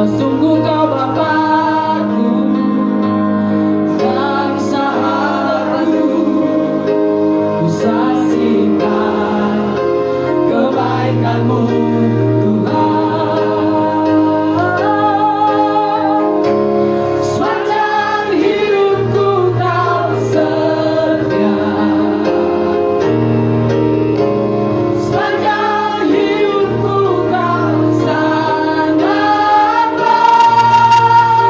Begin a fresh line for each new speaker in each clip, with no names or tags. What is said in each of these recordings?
Sungguh kau Bapakku dan sahabatku, ku saksikan kebaikanmu Tuhan. Sepanjang hidupku kau setia, sepanjang hidupku kau sangat baik.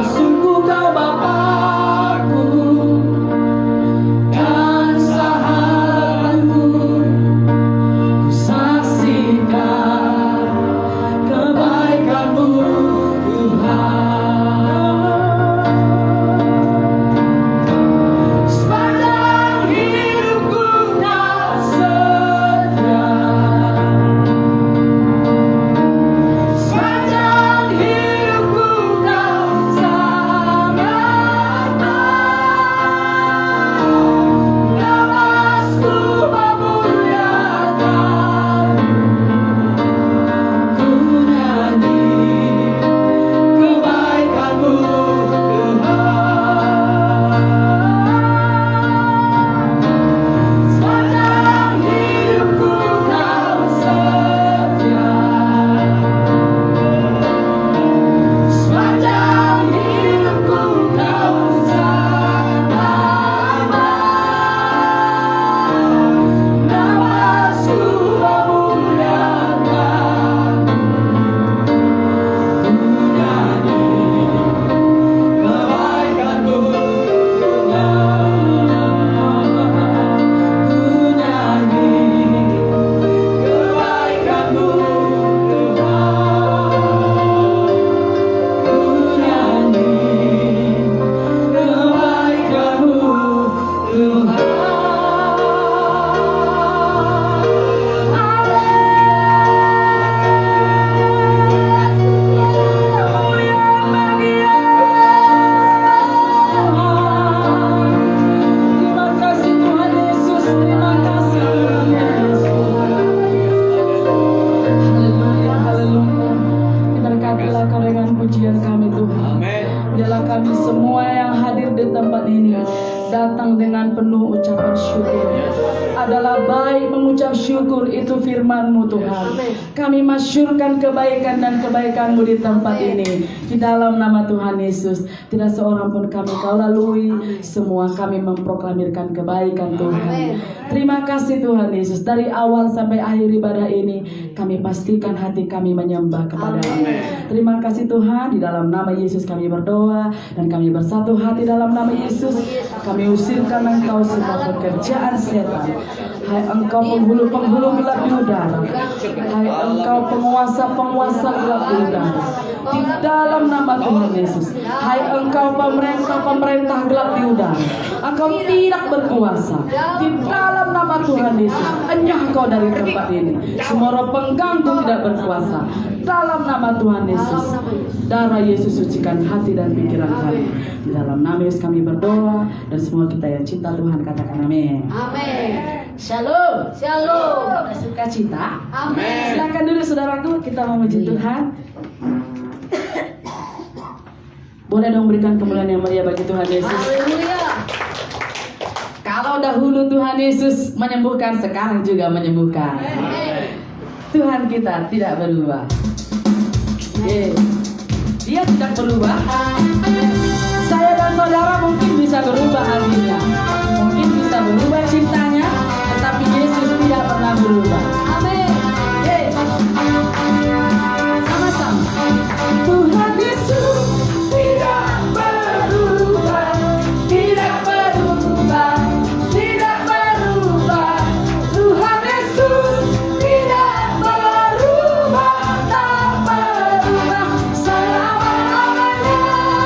Sungguh kau Bapakku dan sahabatku, ku saksikan kebaikan-Mu Tuhan. Sepanjang hidupku kau setia, sepanjang hidupku kau sangat. Nafasku memuliakan, ku nyanyi kebaikan-Mu Tuhan. Sepanjang hidupku kau setia, sepanjang hidupku kau sangat. Nafasku memuliakan, ku nyanyi kebaikan-Mu Tuhan. Ku nyanyi kebaikan-Mu Tuhan. Ku nyanyi kebaikan-Mu Tuhan. Terima kasih Tuhan Yesus, terima kasih Tuhan Yesus. Haleluya, haleluya. Diberkatilah Kau dengan pujian kami Tuhan. Biarlah kami semua yang hadir di tempat ini datang dengan penuh ucapan syukur. Adalah baik mengucap syukur, itu firman-Mu Tuhan. Kami masyurkan kebaikan dan kebaikan-Mu di tempat ini. Di dalam nama Tuhan Yesus, tidak seorang pun kami Kau lalui. Semua kami memproklamirkan kebaikan Tuhan. Terima kasih Tuhan Yesus. Dari awal sampai akhir ibadah ini, kami pastikan hati kami menyembah kepada-Mu. Terima kasih Tuhan. Di dalam nama Yesus kami berdoa dan kami bersatu hati dalam nama Yesus. Kami usirkan Engkau semua pekerjaan setan. Hai Engkau penghulu-penghulu gelap di udara. Hai Engkau penguasa-penguasa gelap di udara. Di dalam nama Tuhan Yesus. Hai Engkau pemerintah gelap di udara. Engkau tidak berkuasa. Di dalam nama Tuhan Yesus. Enyah Engkau dari tempat ini. Semua roh pengganggu tidak berkuasa. Dalam nama Tuhan Yesus. Darah Yesus sucikan hati dan pikiran kami. Di dalam nama Yesus kami berdoa. Dan semua kita yang cinta Tuhan katakan amin.
Amin.
Shalom.
Shalom.
Sukacita.
Amin.
Silakan dulu saudaraku, kita memuji Tuhan. Boleh dong berikan kemuliaan yang mulia bagi Tuhan Yesus.
Haleluya.
Kalau dahulu Tuhan Yesus menyembuhkan, sekarang juga menyembuhkan. Tuhan kita tidak berubah. Dia tidak berubah. Saya dan saudara mungkin bisa berubah hatinya, mungkin bisa berubah cintanya, tetapi Yesus tidak pernah berubah.
Amin.
Sama-sama. Tuhan Yesus tidak berubah, tidak berubah, tidak berubah. Tuhan Yesus tidak berubah, tak berubah selama-lamanya.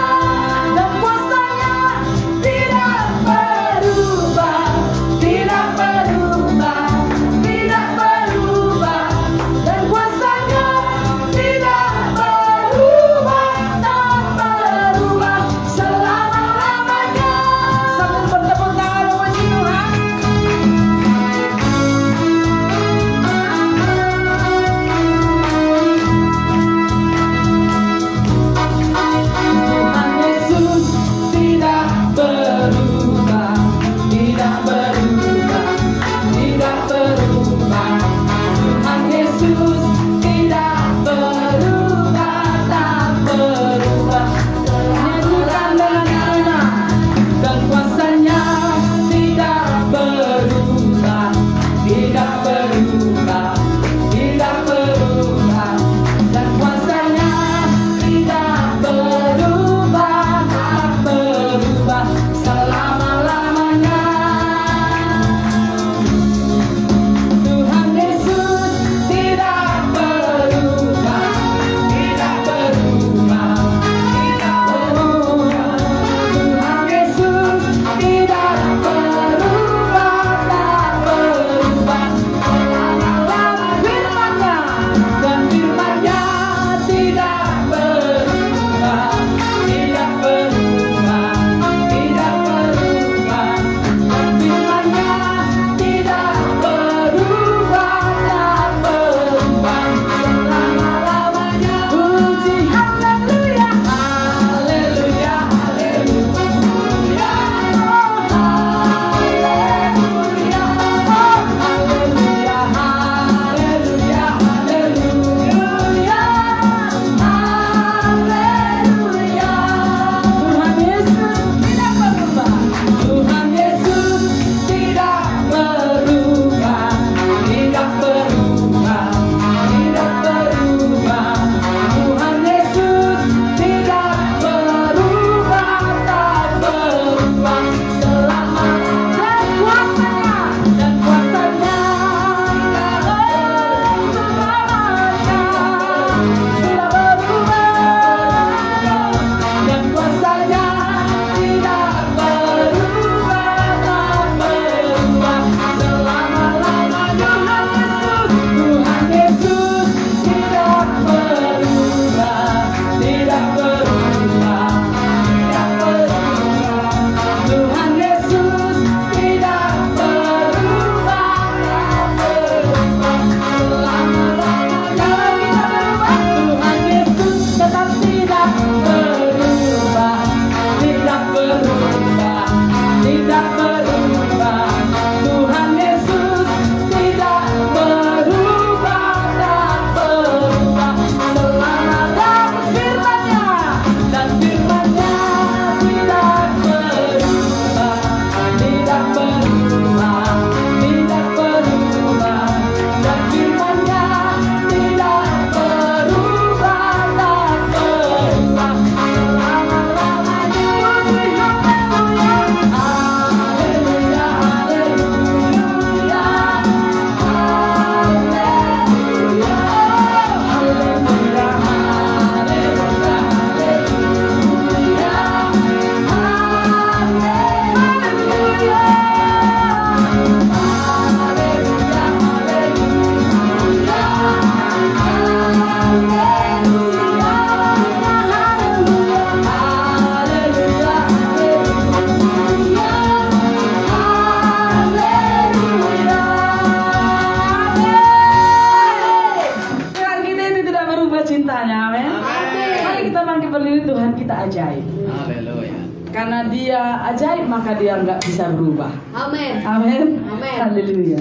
ajaib.
Haleluya.
Karena dia ajaib, maka dia nggak bisa berubah.
Amin.
Amin.
Amin.
Haleluya.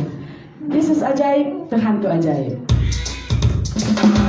Yesus ajaib, Tuhan itu ajaib.
Ajaib.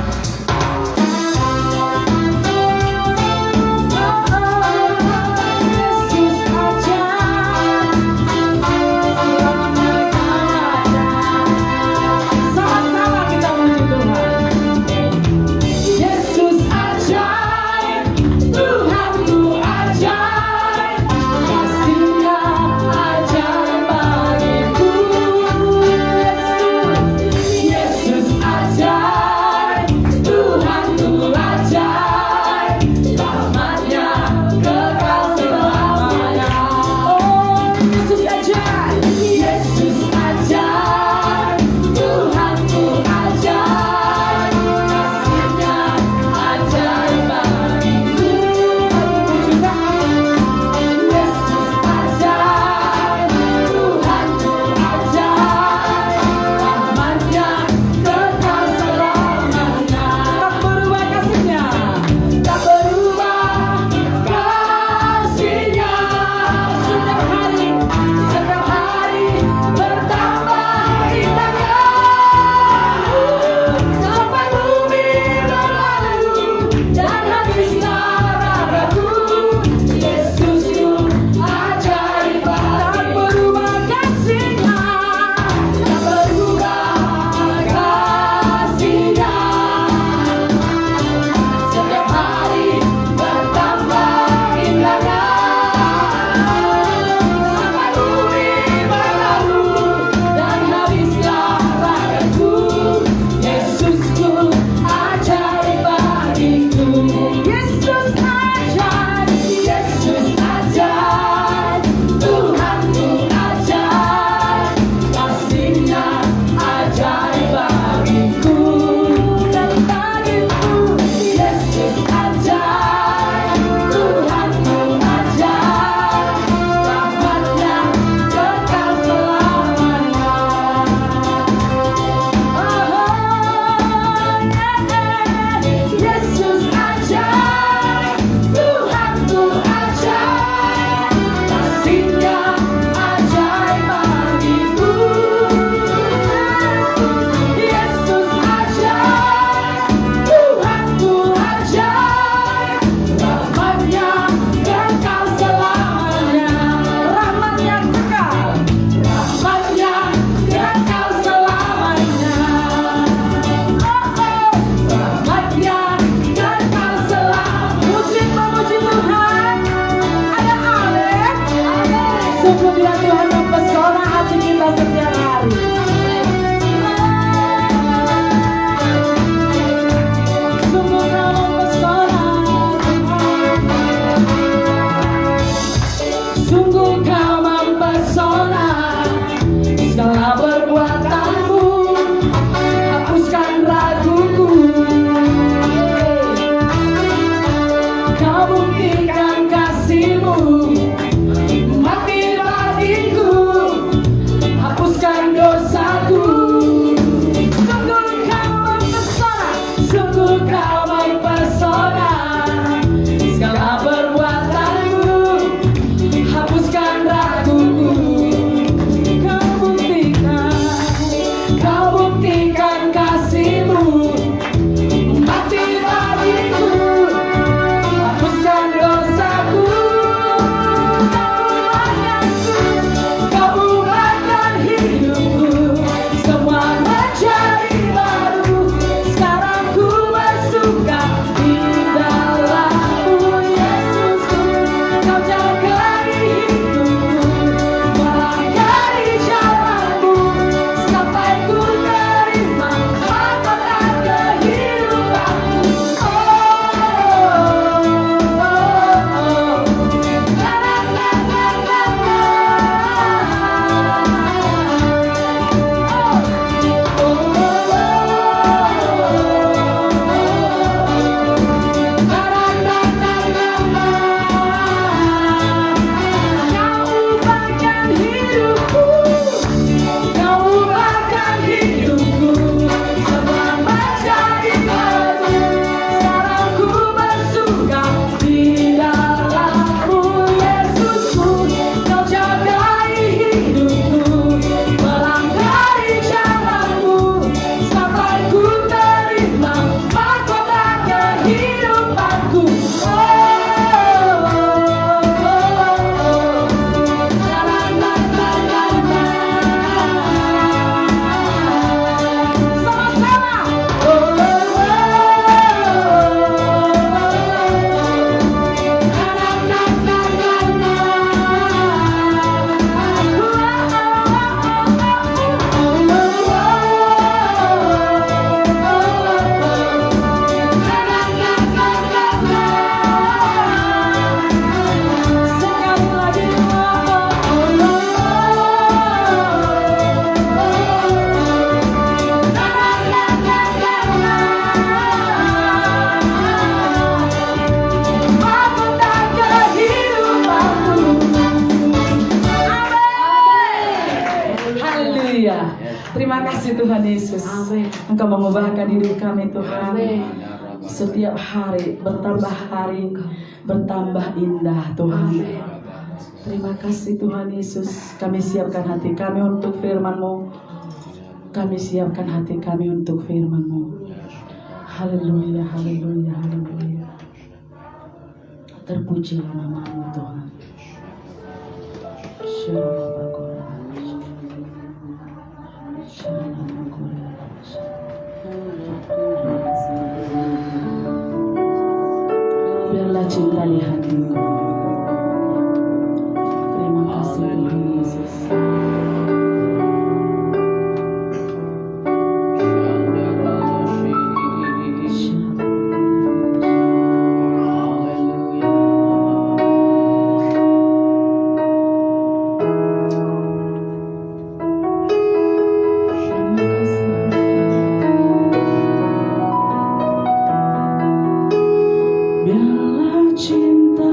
Terima kasih Tuhan Yesus. Engkau mengubahkan hidup kami Tuhan. Setiap hari bertambah indah Tuhan. Terima kasih Tuhan Yesus. Kami siapkan hati kami untuk firman-Mu. Kami siapkan hati kami untuk firman-Mu. Haleluya, haleluya, haleluya. Terpujilah nama-Mu Tuhan. Biarlah cinta di hatiku. Terima kasih Tuhan Yesus. Biarlah cinta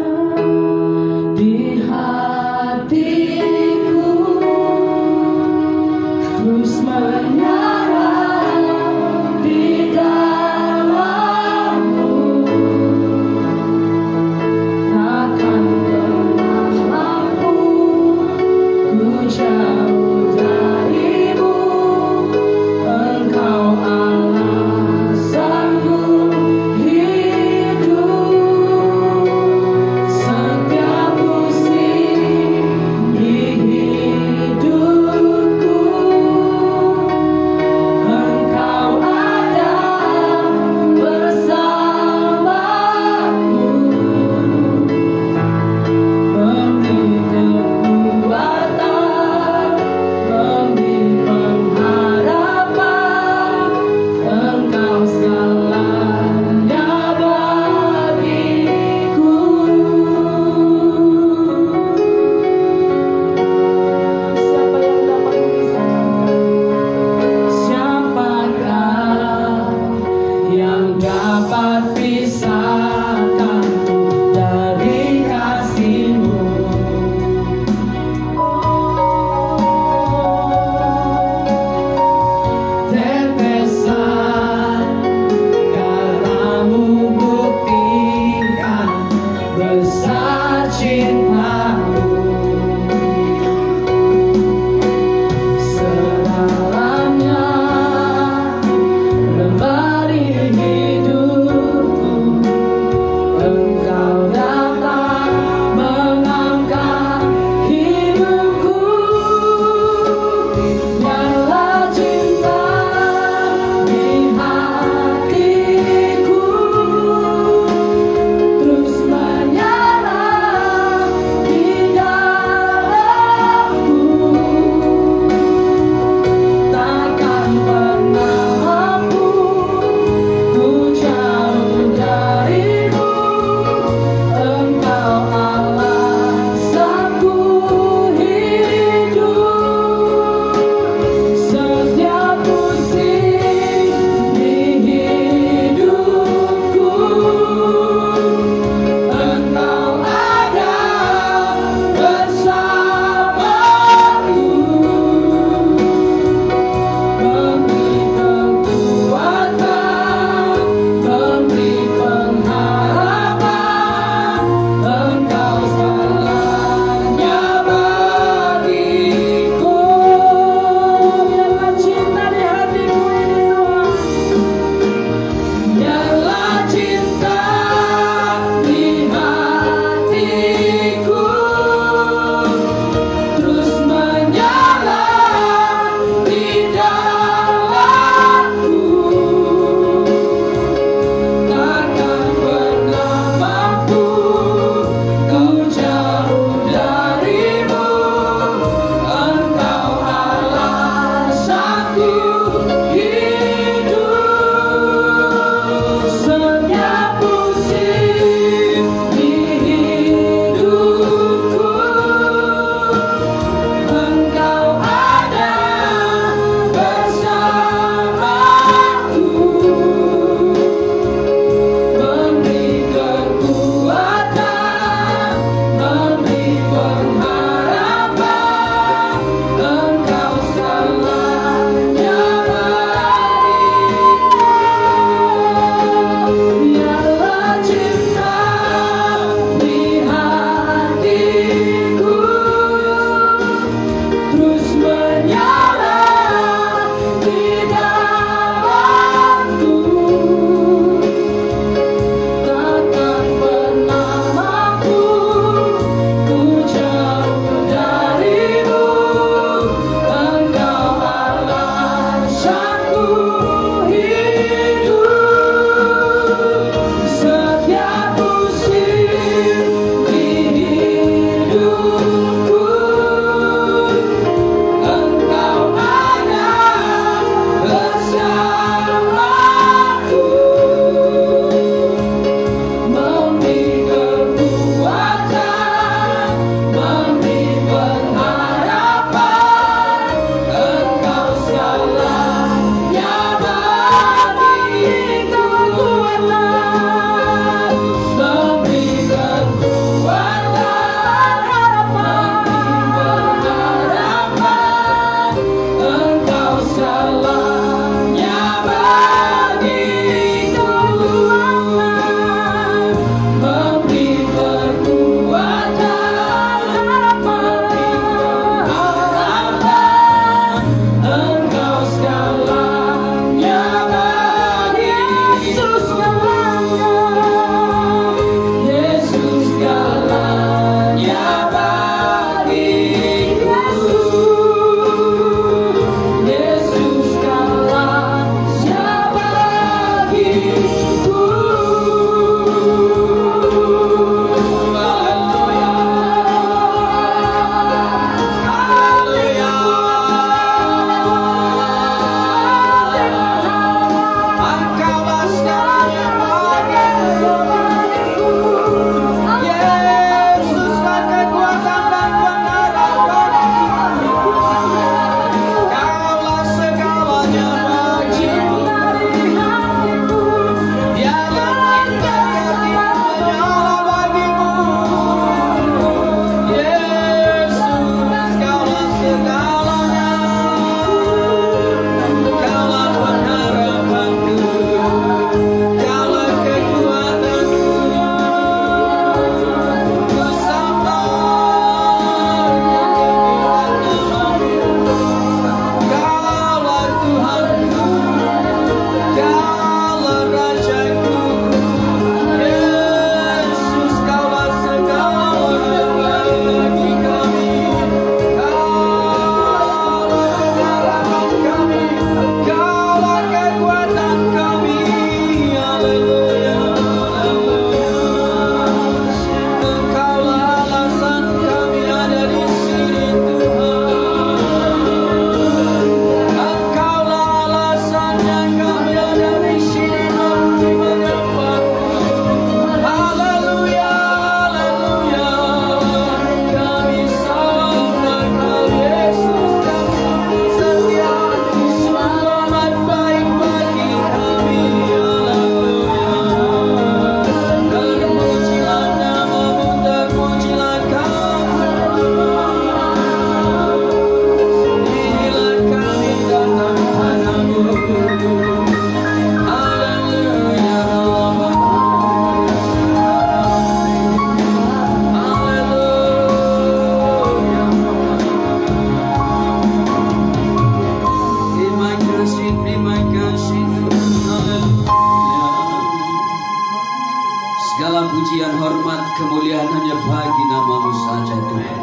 nama-Mu saja Tuhan.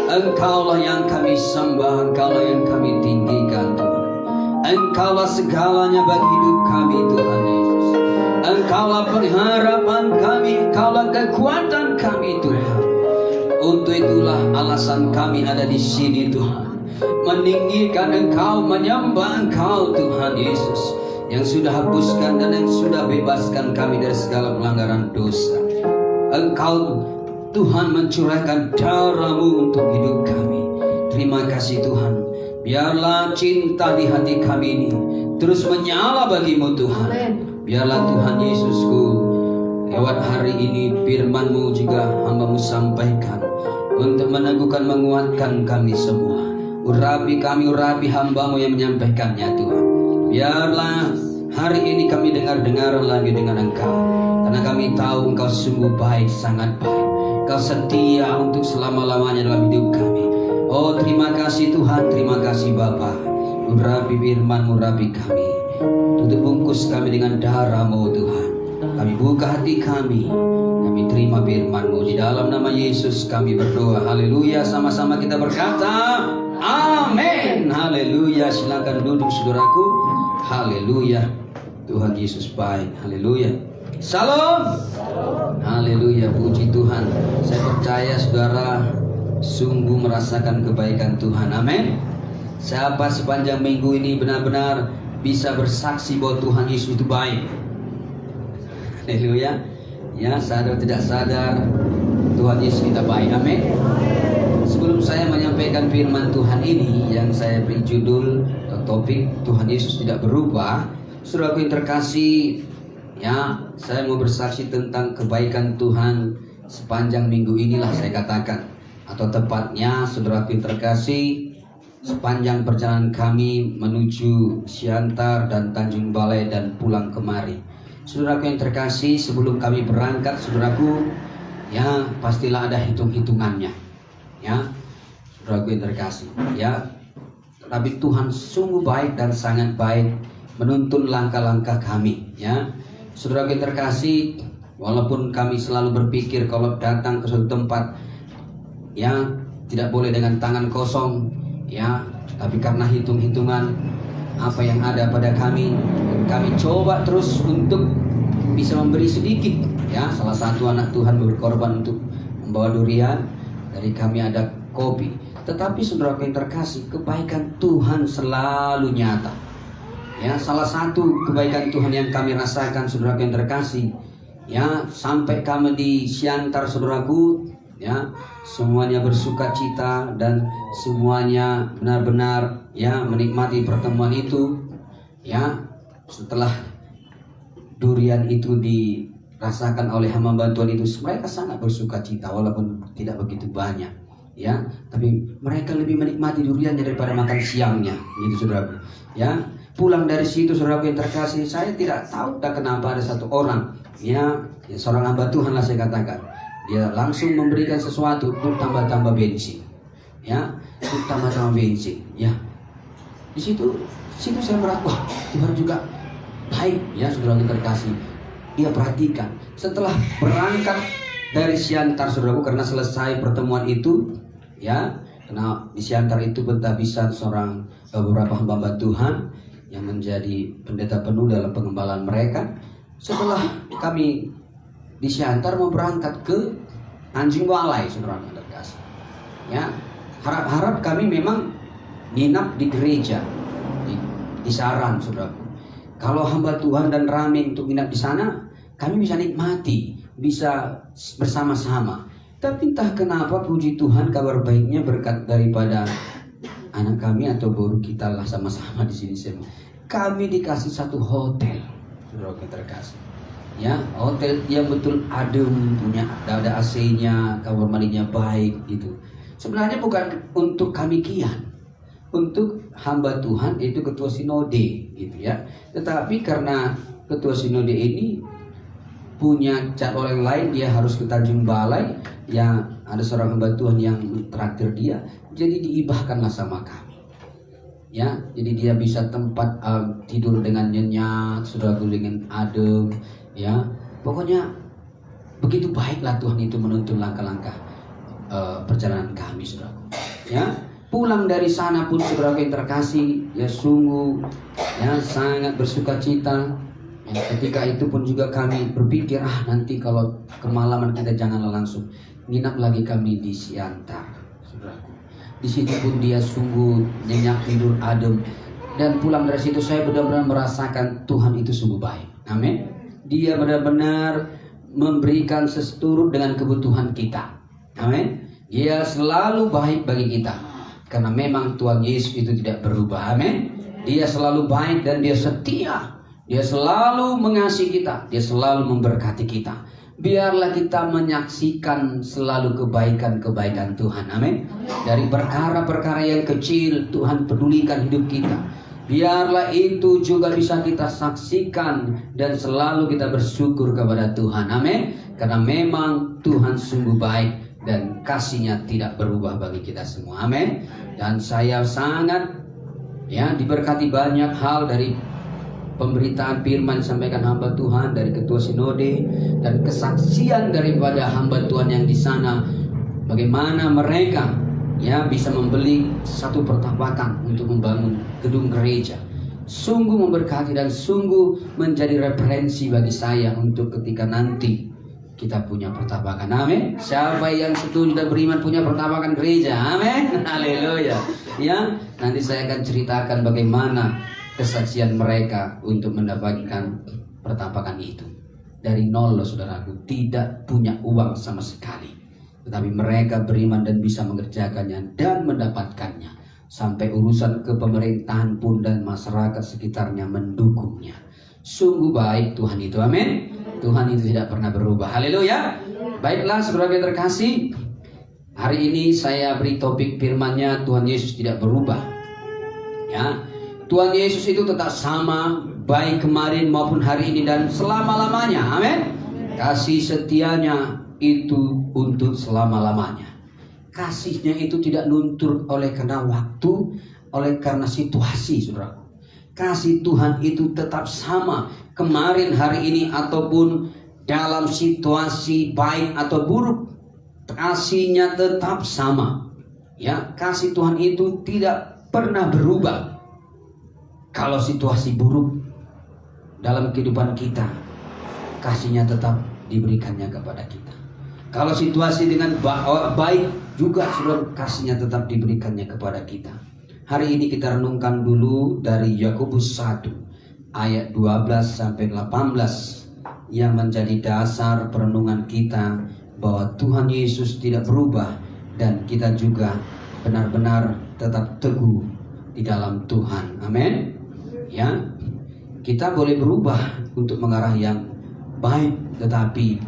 Engkaulah yang kami sembah, Engkaulah yang kami tinggikan Tuhan. Engkaulah segalanya bagi hidup kami Tuhan Yesus. Engkaulah pengharapan kami, Engkaulah kekuatan kami Tuhan. Untuk itulah alasan kami ada di sini Tuhan, meninggikan Engkau, menyembah Engkau Tuhan Yesus, yang sudah hapuskan dan yang sudah bebaskan kami dari segala pelanggaran dosa. Engkau Tuhan mencurahkan darah-Mu untuk hidup kami. Terima kasih Tuhan. Biarlah cinta di hati kami ini terus menyala bagi-Mu Tuhan. Biarlah Tuhan Yesusku, lewat hari ini firman-Mu juga hamba-Mu sampaikan untuk meneguhkan, menguatkan kami semua. Urapi kami, urapi hamba-Mu yang menyampaikannya Tuhan. Biarlah hari ini kami dengar lagi dengan Engkau, karena kami tahu Engkau sungguh baik, sangat baik. Engkau setia untuk selama-lamanya dalam hidup kami. Oh terima kasih Tuhan, terima kasih Bapa. Urapi firman-Mu, urapi kami. Tutup bungkus kami dengan darah-Mu Tuhan. Kami buka hati kami terima firman-Mu. Di dalam nama Yesus kami berdoa. Haleluya. Sama-sama kita berkata amin. Haleluya. Silakan duduk saudaraku. Haleluya. Tuhan Yesus baik. Haleluya. Salam. Haleluya. Puji Tuhan. Saya percaya saudara sungguh merasakan kebaikan Tuhan. Amin. Siapa sepanjang minggu ini benar-benar bisa bersaksi bahwa Tuhan Yesus itu baik. Haleluya. Ya, sadar tidak sadar Tuhan Yesus kita baik. Amin. Sebelum saya menyampaikan firman Tuhan ini yang saya beri judul atau topik Tuhan Yesus tidak berubah, saudaraku yang terkasih, ya, saya mau bersaksi tentang kebaikan Tuhan sepanjang minggu inilah saya katakan, atau tepatnya saudaraku yang terkasih, sepanjang perjalanan kami menuju Siantar dan Tanjung Balai dan pulang kemari. Saudaraku yang terkasih, sebelum kami berangkat, saudaraku, ya pastilah ada hitung-hitungannya, ya, saudaraku yang terkasih, ya. Tapi Tuhan sungguh baik dan sangat baik menuntun langkah-langkah kami, ya. Saudaraku yang terkasih, walaupun kami selalu berpikir kalau datang ke suatu tempat, ya tidak boleh dengan tangan kosong, ya. Tapi karena hitung-hitungan apa yang ada pada kami coba terus untuk bisa memberi sedikit, ya. Salah satu anak Tuhan berkorban untuk membawa durian, dari kami ada kopi. Tetapi saudaraku yang terkasih, kebaikan Tuhan selalu nyata, ya. Salah satu kebaikan Tuhan yang kami rasakan, saudaraku yang terkasih, ya, sampai kami di Siantar, saudaraku, ya, semuanya bersuka cita dan semuanya benar-benar, ya, menikmati pertemuan itu, ya. Setelah durian itu dirasakan oleh hamba Tuhan itu, mereka sangat bersuka cita walaupun tidak begitu banyak, ya, tapi mereka lebih menikmati duriannya daripada makan siangnya, gitu saudara, ya. Pulang dari situ, saudaraku yang terkasih, saya tidak tahu kenapa ada satu orang, ya, seorang hamba Tuhan lah saya katakan, dia langsung memberikan sesuatu untuk tambah-tambah bensin, ya, untuk tambah-tambah bensin, ya. Di situ saya merasa, wah, Tuhan juga baik, ya, saudara yang terkasih. Dia perhatikan setelah berangkat dari Siantar, saudaraku, karena selesai pertemuan itu, ya, karena di Siantar itu bertabisan beberapa hamba Tuhan yang menjadi pendeta penuh dalam pengembalaan mereka. Setelah kami di Siantar mau berangkat ke Tanjung Balai, saudara yang terkasih, ya, harap-harap kami memang nginap di gereja di Saran, saudaraku. Kalau hamba Tuhan dan ramai untuk nginap di sana, kami bisa nikmati, bisa bersama-sama. Tapi entah kenapa, puji Tuhan, kabar baiknya berkat daripada anak kami atau guru kita lah sama-sama di sini semua. Kami dikasih satu hotel, saudara terkasih, ya, hotel yang betul adem, punya ada AC-nya, kamar mandinya baik gitu. Sebenarnya bukan untuk kami kian, untuk hamba Tuhan itu ketua sinode gitu, ya. Tetapi karena ketua sinode ini punya jadwal yang lain, dia harus ke Tanjung Balai, ya, ada seorang hamba Tuhan yang traktir dia, jadi diibahkanlah sama kami, ya. Jadi dia bisa tempat tidur dengan nyenyak, saudaraku, dengan adem, ya. Pokoknya begitu baiklah Tuhan itu menuntun langkah-langkah. perjalanan kami, saudaraku. Ya, pulang dari sana pun saudaraku yang terkasih, ya sungguh ya sangat bersuka cita. Ya, ketika itu pun juga kami berpikir, nanti kalau kemalaman kita janganlah langsung nginap lagi kami di Siantar, saudaraku. Di situ pun dia sungguh nyenyak tidur adem, dan pulang dari situ saya benar-benar merasakan Tuhan itu sungguh baik. Amin. Dia benar-benar memberikan seturut dengan kebutuhan kita. Amin. Dia selalu baik bagi kita, karena memang Tuhan Yesus itu tidak berubah. Amin. Dia selalu baik dan dia setia. Dia selalu mengasihi kita, dia selalu memberkati kita. Biarlah kita menyaksikan selalu kebaikan-kebaikan Tuhan. Amin. Dari perkara-perkara yang kecil, Tuhan pedulikan hidup kita. Biarlah itu juga bisa kita saksikan dan selalu kita bersyukur kepada Tuhan. Amin. Karena memang Tuhan sungguh baik dan kasih-Nya tidak berubah bagi kita semua. Amin. Dan saya sangat diberkati banyak hal dari pemberitaan firman disampaikan hamba Tuhan, dari ketua sinode, dan kesaksian daripada hamba Tuhan yang di sana, bagaimana mereka bisa membeli satu pertapakan untuk membangun gedung gereja. Sungguh memberkati dan sungguh menjadi referensi bagi saya untuk ketika nanti kita punya pertapakan. Amin. Siapa yang setuju dan beriman punya pertapakan gereja? Amin. Haleluya. Ya, nanti saya akan ceritakan bagaimana kesaksian mereka untuk mendapatkan pertapakan itu. Dari nol loh saudaraku, tidak punya uang sama sekali, tetapi mereka beriman dan bisa mengerjakannya dan mendapatkannya. Sampai urusan ke pemerintahan pun dan masyarakat sekitarnya mendukungnya. Sungguh baik Tuhan itu. Amin. Tuhan itu tidak pernah berubah. Haleluya. Baiklah saudara yang terkasih, hari ini saya beri topik firman-Nya, Tuhan Yesus tidak berubah. Ya, Tuhan Yesus itu tetap sama, baik kemarin maupun hari ini dan selama-lamanya. Amin. Kasih setianya itu untuk selama-lamanya. Kasih-Nya itu tidak luntur oleh karena waktu, oleh karena situasi, saudaraku. Kasih Tuhan itu tetap sama, kemarin, hari ini, ataupun dalam situasi baik atau buruk. Kasih-Nya tetap sama. Ya, kasih Tuhan itu tidak pernah berubah. Kalau situasi buruk dalam kehidupan kita, kasih-Nya tetap diberikannya kepada kita. Kalau situasi dengan baik juga, saudara, kasih-Nya tetap diberikannya kepada kita. Hari ini kita renungkan dulu dari Yakobus 1 ayat 12 sampai 18 yang menjadi dasar perenungan kita, bahwa Tuhan Yesus tidak berubah dan kita juga benar-benar tetap teguh di dalam Tuhan. Amin. Ya, kita boleh berubah untuk mengarah yang baik, tetapi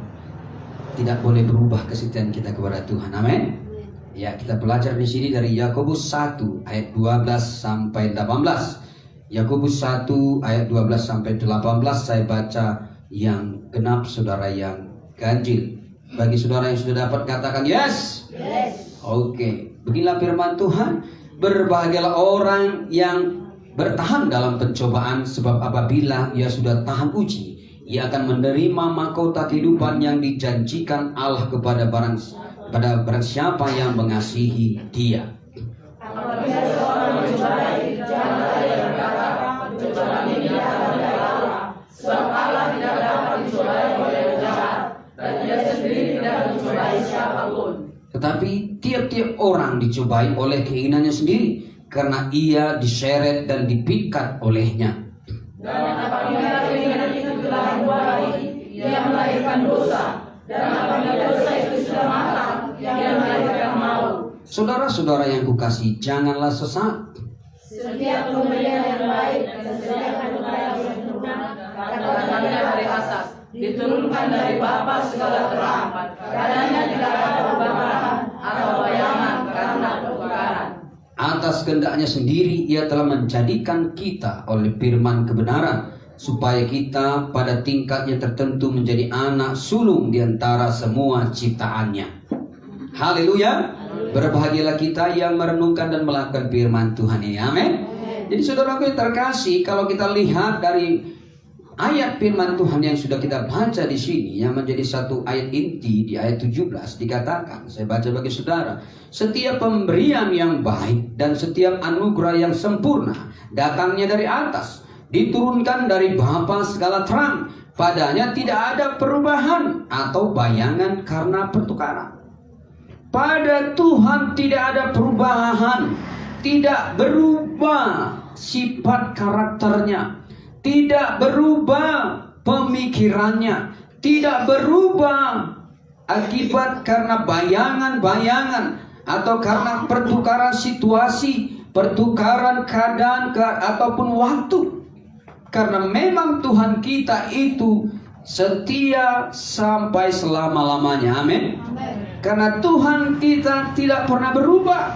tidak boleh berubah kesetiaan kita kepada Tuhan. Amin. Ya, kita belajar di sini dari Yakobus 1 ayat 12 sampai 18. Yakobus 1 ayat 12 sampai 18 saya baca yang genap, saudara yang ganjil. Bagi saudara yang sudah dapat katakan yes. Yes. Oke. Beginilah firman Tuhan. Berbahagialah orang yang bertahan dalam pencobaan, sebab apabila ia sudah tahan uji, ia akan menerima mahkota kehidupan yang dijanjikan Allah kepada barang siapa yang mengasihi Dia.
Apabila seorang mencobai, janganlah ia berkata, pencobaan ini datang dari Allah, sebab Allah tidak dapat dicobai oleh jahat, dan Dia sendiri tidak mencobai siapapun.
Tetapi tiap-tiap orang dicobai oleh keinginannya sendiri, karena ia diseret dan dipikat olehnya.
Dan apabila keinginan itu telah membuai, ia melahirkan dosa. Dan apabila dosa itu sudah matang, ia melahirkan maut.
Saudara-saudara yang kukasihi, janganlah sesat.
Setiap pemberian yang baik dan setiap anugerah yang sempurna, kata-katanya dari atas, diturunkan dari Bapa segala terang. Padanya tidak ada perubahan atau bayangan karena pertukaran.
Atas kehendaknya sendiri ia telah menjadikan kita oleh firman kebenaran, supaya kita pada tingkatnya tertentu menjadi anak sulung di antara semua ciptaannya. Haleluya. Berbahagialah kita yang merenungkan dan melakukan firman Tuhan ini. Amin. Jadi saudaraku yang terkasih, kalau kita lihat dari ayat firman Tuhan yang sudah kita baca di sini, yang menjadi satu ayat inti di ayat 17, dikatakan, saya baca bagi saudara, setiap pemberian yang baik dan setiap anugerah yang sempurna datangnya dari atas, diturunkan dari Bapa segala terang. Padanya tidak ada perubahan atau bayangan karena pertukaran. Pada Tuhan tidak ada perubahan, tidak berubah sifat karakternya, tidak berubah pemikirannya, tidak berubah akibat karena bayangan-bayangan atau karena pertukaran situasi, pertukaran keadaan ataupun waktu. Karena memang Tuhan kita itu setia sampai selama-lamanya. Amin. Karena Tuhan kita tidak pernah berubah.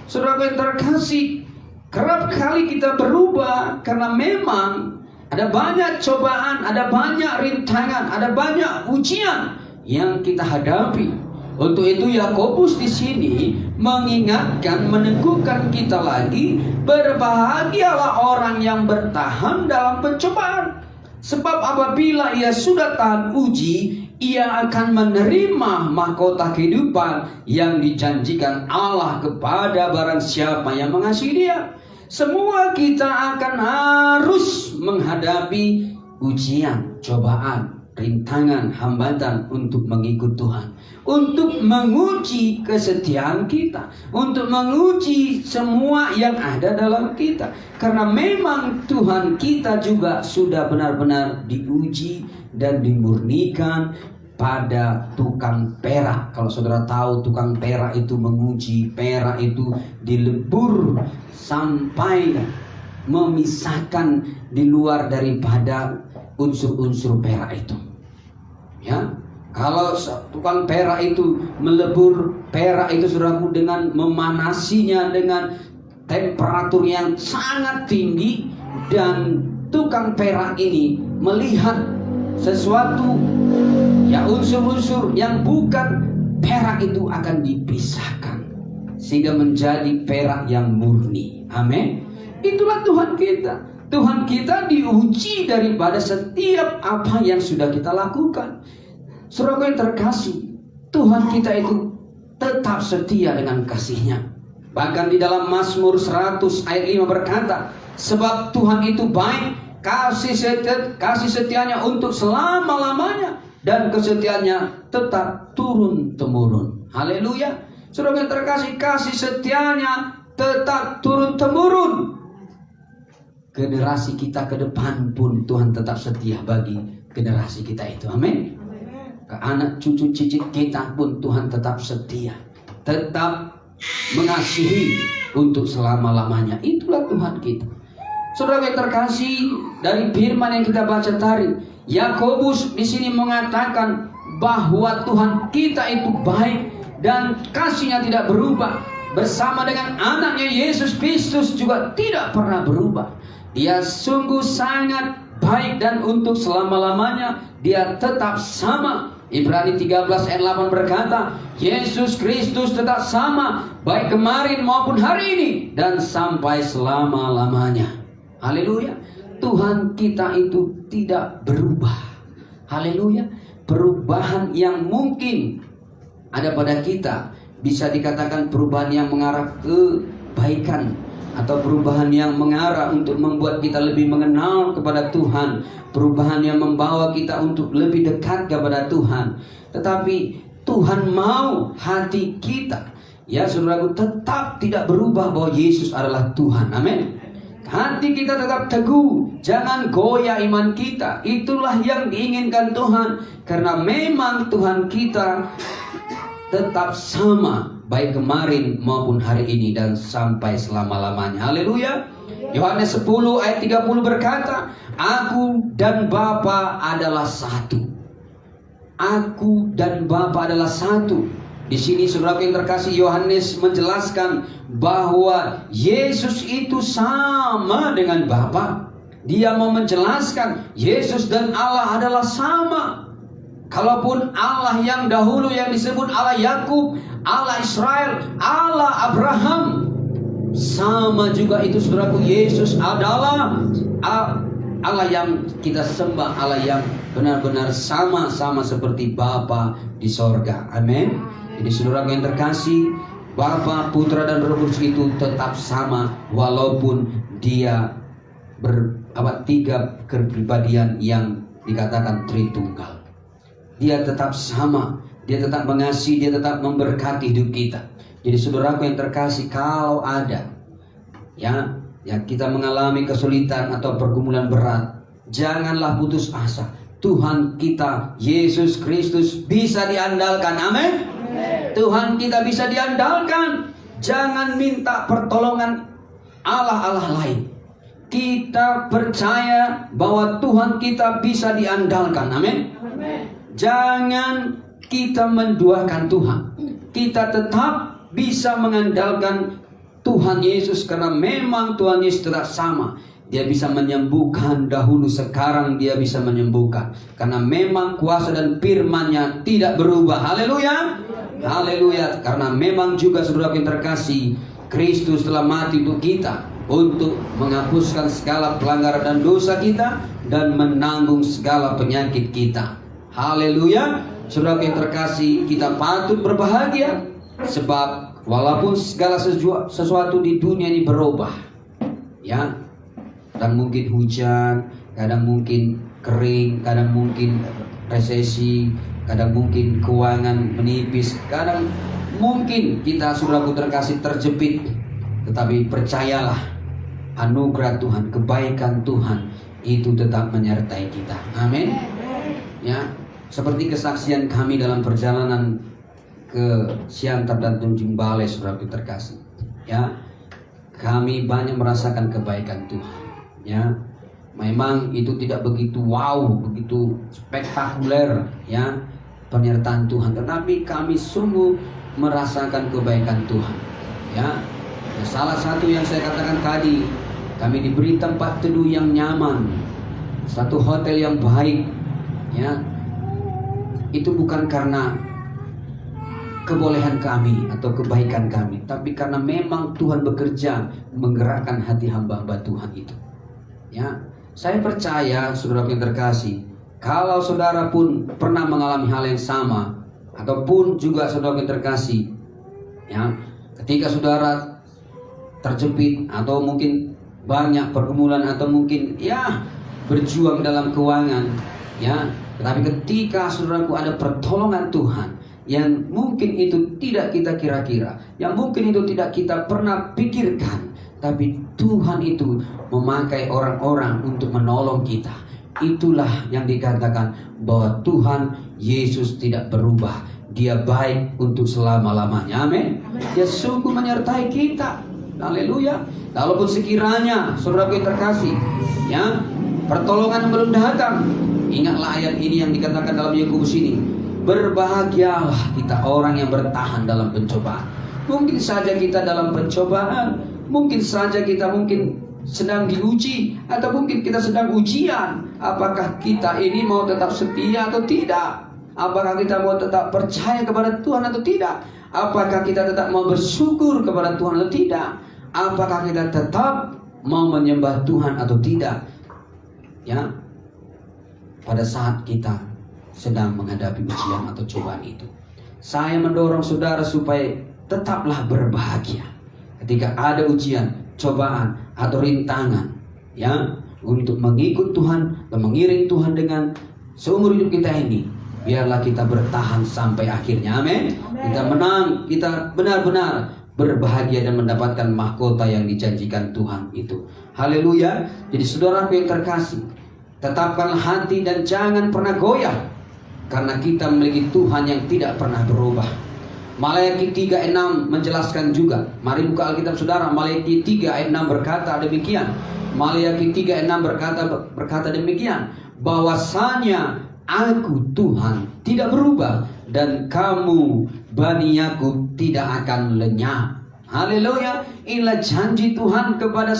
Saudara yang terkasih, kerap kali kita berubah karena memang ada banyak cobaan, ada banyak rintangan, ada banyak ujian yang kita hadapi. Untuk itu Yakobus di sini mengingatkan, meneguhkan kita lagi, berbahagialah orang yang bertahan dalam pencobaan. Sebab apabila ia sudah tahan uji, ia akan menerima mahkota kehidupan yang dijanjikan Allah kepada barang siapa yang mengasihi Dia. Semua kita akan harus menghadapi ujian, cobaan, rintangan, hambatan untuk mengikut Tuhan, untuk menguji kesetiaan kita, untuk menguji semua yang ada dalam kita. Karena memang Tuhan kita juga sudah benar-benar diuji dan dimurnikan pada tukang perak. Kalau saudara tahu, tukang perak itu menguji perak itu dilebur sampai memisahkan di luar daripada unsur-unsur perak itu. Ya, kalau tukang perak itu melebur perak itu, saudaraku, dengan memanasinya dengan temperatur yang sangat tinggi, dan tukang perak ini melihat sesuatu, ya, unsur-unsur yang bukan perak itu akan dipisahkan sehingga menjadi perak yang murni. Amin. Itulah Tuhan kita. Tuhan kita diuji daripada setiap apa yang sudah kita lakukan. Saudara yang terkasih, Tuhan kita itu tetap setia dengan kasih-Nya. Bahkan di dalam Mazmur 100 ayat 5 berkata, sebab Tuhan itu baik, kasih setianya untuk selama-lamanya, dan kesetiaannya tetap turun-temurun. Haleluya. Saudara yang terkasih, kasih setianya tetap turun-temurun. Generasi kita ke depan pun Tuhan tetap setia bagi generasi kita itu. Amin. Ke anak cucu cicit kita pun Tuhan tetap setia, tetap mengasihi untuk selama-lamanya. Itulah Tuhan kita. Saudara yang terkasih, dari firman yang kita baca tadi, Yakobus di sini mengatakan bahwa Tuhan kita itu baik dan kasih-Nya tidak berubah. Bersama dengan anaknya Yesus Kristus juga tidak pernah berubah. Dia sungguh sangat baik dan untuk selama-lamanya Dia tetap sama. Ibrani 13 ayat 8 berkata, Yesus Kristus tetap sama, baik kemarin maupun hari ini dan sampai selama-lamanya. Haleluya. Tuhan kita itu tidak berubah. Haleluya. Perubahan yang mungkin ada pada kita bisa dikatakan perubahan yang mengarah ke kebaikan, atau perubahan yang mengarah untuk membuat kita lebih mengenal kepada Tuhan, perubahan yang membawa kita untuk lebih dekat kepada Tuhan. Tetapi Tuhan mau hati kita, ya saudaraku, tetap tidak berubah bahwa Yesus adalah Tuhan. Amin. Hati kita tetap teguh, jangan goyah iman kita. Itulah yang diinginkan Tuhan, karena memang Tuhan kita tetap sama, baik kemarin maupun hari ini dan sampai selama-lamanya. Haleluya. Yohanes 10 ayat 30 berkata, Aku dan Bapa adalah satu. Aku dan Bapa adalah satu. Di sini saudara yang terkasih, Yohanes menjelaskan bahwa Yesus itu sama dengan Bapa. Dia mau menjelaskan Yesus dan Allah adalah sama. Kalaupun Allah yang dahulu yang disebut Allah Yakub, Allah Israel, Allah Abraham, sama juga itu saudaraku, Yesus adalah Allah yang kita sembah, Allah yang benar-benar sama-sama seperti Bapa di sorga. Amin. Jadi saudara yang terkasih, Bapa, Putra dan Roh Kudus itu tetap sama walaupun dia tiga kepribadian yang dikatakan Tritunggal. Dia tetap sama, dia tetap mengasihi, dia tetap memberkati hidup kita. Jadi saudaraku yang terkasih, kalau ada ya kita mengalami kesulitan atau pergumulan berat, janganlah putus asa. Tuhan kita Yesus Kristus bisa diandalkan. Amin. Tuhan kita bisa diandalkan. Jangan minta pertolongan Allah-Allah lain. Kita percaya bahwa Tuhan kita bisa diandalkan. Amin. Jangan kita menduakan Tuhan. Kita tetap bisa mengandalkan Tuhan Yesus, karena memang Tuhan Yesus tetap sama. Dia bisa menyembuhkan dahulu, sekarang dia bisa menyembuhkan. Karena memang kuasa dan firman-Nya tidak berubah. Haleluya. Haleluya. Karena memang juga saudara yang terkasih, Kristus telah mati untuk kita, untuk menghapuskan segala pelanggaran dan dosa kita, dan menanggung segala penyakit kita. Haleluya. Saudara yang terkasih, kita patut berbahagia, sebab walaupun segala sesuatu di dunia ini berubah, ya, kadang mungkin hujan, kadang mungkin kering, kadang mungkin resesi, kadang mungkin keuangan menipis, kadang mungkin kita saudaraku terkasih terjepit, tetapi percayalah, anugerah Tuhan, kebaikan Tuhan itu tetap menyertai kita. Amin. Ya, seperti kesaksian kami dalam perjalanan ke Siantar dan Tanjung Balai, saudaraku terkasih, ya, kami banyak merasakan kebaikan Tuhan. Ya, memang itu tidak begitu wow, begitu spektakuler, ya, penyertaan Tuhan, tetapi kami sungguh merasakan kebaikan Tuhan. Ya, salah satu yang saya katakan tadi, kami diberi tempat teduh yang nyaman, satu hotel yang baik, ya, itu bukan karena kebolehan kami atau kebaikan kami, tapi karena memang Tuhan bekerja menggerakkan hati hamba-hamba Tuhan itu. Ya, saya percaya saudara yang terkasih, kalau saudara pun pernah mengalami hal yang sama, ataupun juga saudara yang terkasih, ya, ketika saudara terjepit atau mungkin banyak pergumulan atau mungkin ya berjuang dalam keuangan, ya, tetapi ketika saudaraku ada pertolongan Tuhan yang mungkin itu tidak kita kira-kira, yang mungkin itu tidak kita pernah pikirkan, tapi Tuhan itu memakai orang-orang untuk menolong kita. Itulah yang dikatakan bahwa Tuhan Yesus tidak berubah. Dia baik untuk selama-lamanya. Amin. Dia sungguh menyertai kita. Haleluya. Walaupun sekiranya saudaraku yang terkasih, ya, pertolongan belum datang, ingatlah ayat ini yang dikatakan dalam Yakobus ini. Berbahagialah kita orang yang bertahan dalam pencobaan. Mungkin saja kita dalam pencobaan, mungkin saja kita sedang diuji, atau mungkin kita sedang ujian. Apakah kita ini mau tetap setia atau tidak? Apakah kita mau tetap percaya kepada Tuhan atau tidak? Apakah kita tetap mau bersyukur kepada Tuhan atau tidak? Apakah kita tetap mau menyembah Tuhan atau tidak? Ya, pada saat kita sedang menghadapi ujian atau cobaan itu, saya mendorong saudara supaya tetaplah berbahagia ketika ada ujian, cobaan atau rintangan, ya, untuk mengikut Tuhan dan mengiring Tuhan dengan seumur hidup kita ini. Biarlah kita bertahan sampai akhirnya. Amin. Kita menang, kita benar-benar berbahagia dan mendapatkan mahkota yang dijanjikan Tuhan itu. Haleluya. Jadi saudaraku yang terkasih, tetapkanlah hati dan jangan pernah goyah, karena kita memiliki Tuhan yang tidak pernah berubah. Maleakhi 3:6 menjelaskan juga. Mari buka Alkitab saudara. Maleakhi 3:6 berkata demikian. Maleakhi 3:6 berkata demikian, bahwasanya Aku Tuhan tidak berubah, dan kamu Bani Yakub tidak akan lenyap. Haleluya. Inilah janji Tuhan kepada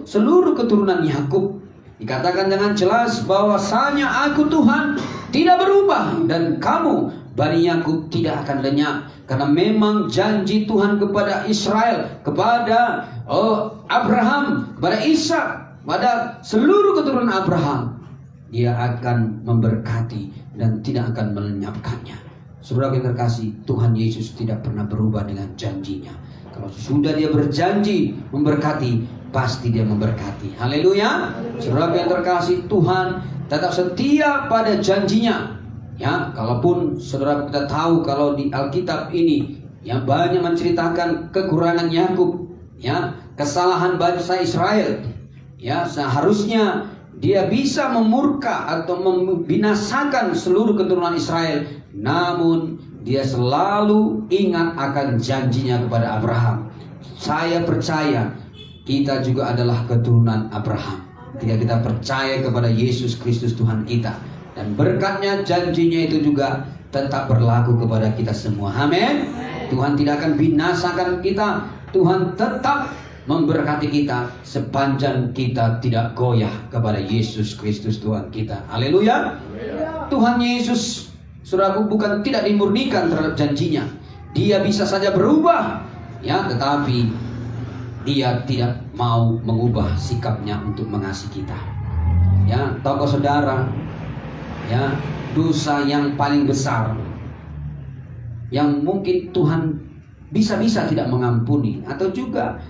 seluruh keturunan Yakub. Dikatakan dengan jelas bahwasanya Aku Tuhan tidak berubah, dan kamu Bani Yakub tidak akan lenyap. Karena memang janji Tuhan kepada Israel, kepada Abraham, kepada Ishak, pada seluruh keturunan Abraham, Dia akan memberkati dan tidak akan melenyapkannya. Saudara yang terkasih, Tuhan Yesus tidak pernah berubah dengan janjinya. Kalau sudah Dia berjanji memberkati, pasti Dia memberkati. Haleluya. Saudara yang terkasih, Tuhan tetap setia pada janjinya. Ya, kalaupun saudara kita tahu kalau di Alkitab ini yang banyak menceritakan kekurangan Yakub, ya, kesalahan bangsa Israel. Ya, seharusnya Dia bisa memurka atau membinasakan seluruh keturunan Israel, namun Dia selalu ingat akan janjinya kepada Abraham. Saya percaya kita juga adalah keturunan Abraham ketika kita percaya kepada Yesus Kristus Tuhan kita, dan berkatnya, janjinya itu juga tetap berlaku kepada kita semua. Amin. Tuhan tidak akan binasakan kita. Tuhan tetap memberkati kita sepanjang kita tidak goyah kepada Yesus Kristus Tuhan kita. Haleluya. Tuhan Yesus, saudaraku, bukan tidak dimurnikan terhadap janjinya. Dia bisa saja berubah, ya, tetapi Dia tidak mau mengubah sikapnya untuk mengasihi kita. Ya, tahukah saudara, ya, dosa yang paling besar yang mungkin Tuhan bisa-bisa tidak mengampuni atau juga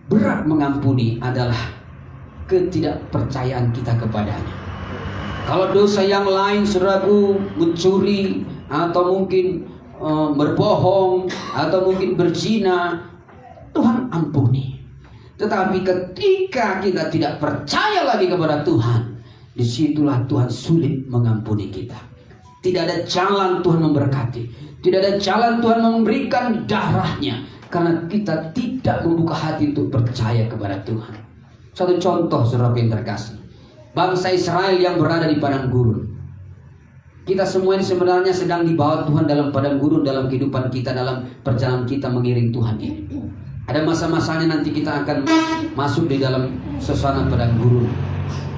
berat mengampuni adalah ketidakpercayaan kita kepadanya. Kalau dosa yang lain, saudaraku, mencuri atau mungkin berbohong atau mungkin berzina, Tuhan ampuni. Tetapi ketika kita tidak percaya lagi kepada Tuhan, disitulah Tuhan sulit mengampuni kita. Tidak ada jalan Tuhan memberkati, tidak ada jalan Tuhan memberikan darahnya, karena kita tidak membuka hati untuk percaya kepada Tuhan. Satu contoh, saudara yang terkasih, bangsa Israel yang berada di padang gurun. Kita semua ini sebenarnya sedang dibawa Tuhan dalam padang gurun, dalam kehidupan kita, dalam perjalanan kita mengiring Tuhan ini. Ada masa-masanya nanti kita akan masuk di dalam suasana padang gurun.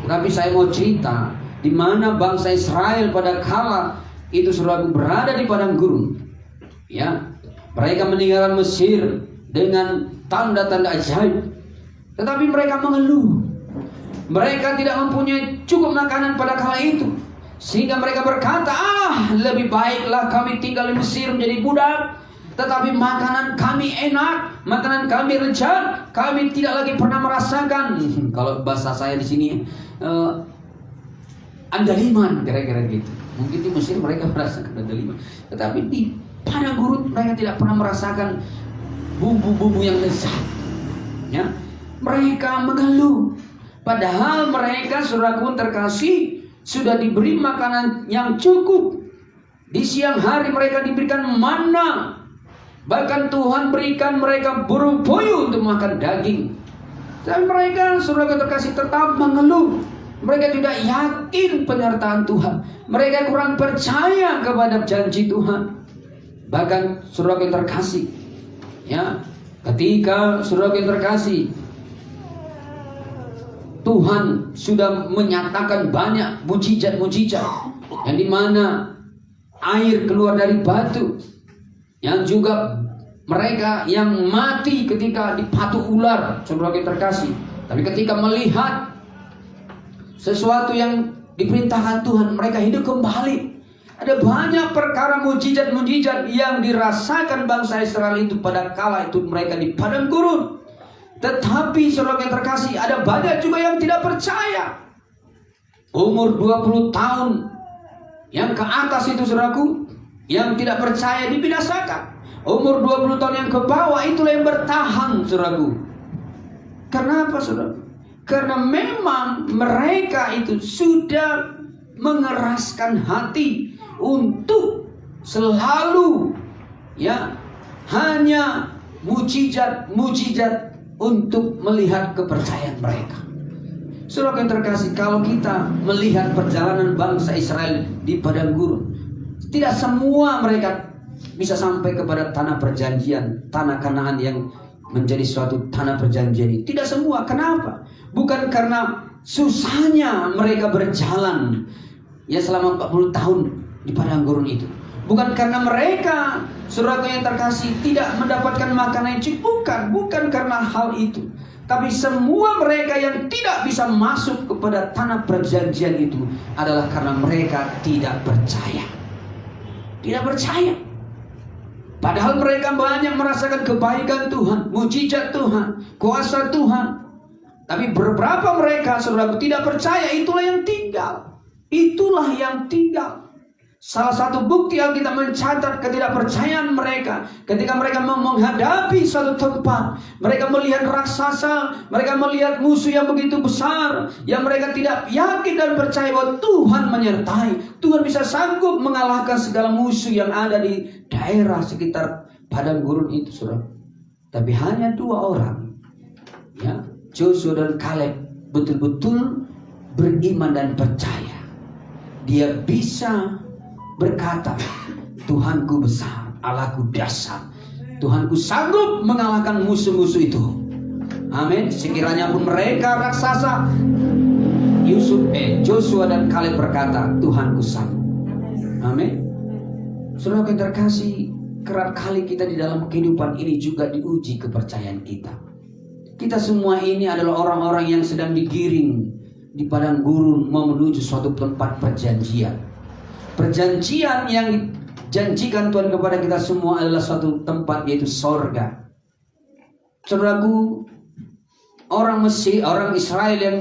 Tapi saya mau cerita di mana bangsa Israel pada kala itu, saudaraku, berada di padang gurun. Ya, mereka meninggalkan Mesir dengan tanda-tanda ajaib, tetapi mereka mengeluh. Mereka tidak mempunyai cukup makanan pada kala itu, sehingga mereka berkata, lebih baiklah kami tinggal di Mesir menjadi budak, tetapi makanan kami enak, makanan kami lezat, kami tidak lagi pernah merasakan, kalau bahasa saya di sini, andaliman, kira-kira gitu. Mungkin di Mesir mereka merasakan andaliman, tetapi di padang gurun mereka tidak pernah merasakan bumbu-bumbu yang lezat. Ya, mereka mengeluh, padahal mereka, saudaraku terkasih, sudah diberi makanan yang cukup. Di siang hari mereka diberikan manna, bahkan Tuhan berikan mereka burung puyuh untuk makan daging. Dan mereka, saudaraku terkasih, tetap mengeluh. Mereka tidak yakin penyertaan Tuhan. Mereka kurang percaya kepada janji Tuhan. Bahkan, saudaraku yang terkasih, ya, ketika, saudaraku yang terkasih, Tuhan sudah menyatakan banyak mujizat-mujizat, yang dimana air keluar dari batu, yang juga mereka yang mati ketika dipatuk ular, saudaraku yang terkasih. Tapi ketika melihat sesuatu yang diperintahkan Tuhan, mereka hidup kembali. Ada banyak perkara mujizat-mujizat yang dirasakan bangsa Israel itu pada kala itu mereka di padang gurun. Tetapi saudara yang terkasih, ada banyak juga yang tidak percaya. Umur 20 tahun yang ke atas itu, saudaraku, yang tidak percaya dibinasakan. Umur 20 tahun yang ke bawah itulah yang bertahan, saudaraku. Karena apa, saudara? Karena memang mereka itu sudah mengeraskan hati untuk selalu, ya, hanya mujizat-mujizat untuk melihat kepercayaan mereka. Saudara yang terkasih, kalau kita melihat perjalanan bangsa Israel di padang gurun, tidak semua mereka bisa sampai kepada tanah perjanjian, tanah Kanaan yang menjadi suatu tanah perjanjian ini. Tidak semua. Kenapa? Bukan karena susahnya mereka berjalan, ya, selama 40 tahun di padang gurun itu. Bukan karena mereka, saudara yang terkasih, tidak mendapatkan makanan yang cukup. Bukan karena hal itu. Tapi semua mereka yang tidak bisa masuk kepada tanah perjanjian itu adalah karena mereka tidak percaya. Tidak percaya. Padahal mereka banyak merasakan kebaikan Tuhan, mujizat Tuhan, kuasa Tuhan. Tapi beberapa mereka, saudaraku, tidak percaya. Itulah yang tinggal. Itulah yang tinggal. Salah satu bukti Alkitab mencatat ketidakpercayaan mereka ketika mereka menghadapi suatu tempat. Mereka melihat raksasa, mereka melihat musuh yang begitu besar, yang mereka tidak yakin dan percaya bahwa Tuhan menyertai. Tuhan bisa sanggup mengalahkan segala musuh yang ada di daerah sekitar padang gurun itu, saudara. Tapi hanya 2 orang, ya, Joshua dan Kaleb, betul-betul beriman dan percaya. Dia bisa berkata, Tuhanku besar, Allahku dahsyat, Tuhanku sanggup mengalahkan musuh-musuh itu. Amin. Sekiranya pun mereka raksasa, Joshua dan Kaleb berkata, Tuhanku sanggup. Amin. Saudara yang terkasih, kerap kali kita di dalam kehidupan ini juga diuji kepercayaan kita. Kita semua ini adalah orang-orang yang sedang digiring di padang gurun mau menuju suatu tempat perjanjian. Perjanjian yang dijanjikan Tuhan kepada kita semua adalah suatu tempat, yaitu sorga. Saudaraku, orang Mesir, orang Israel yang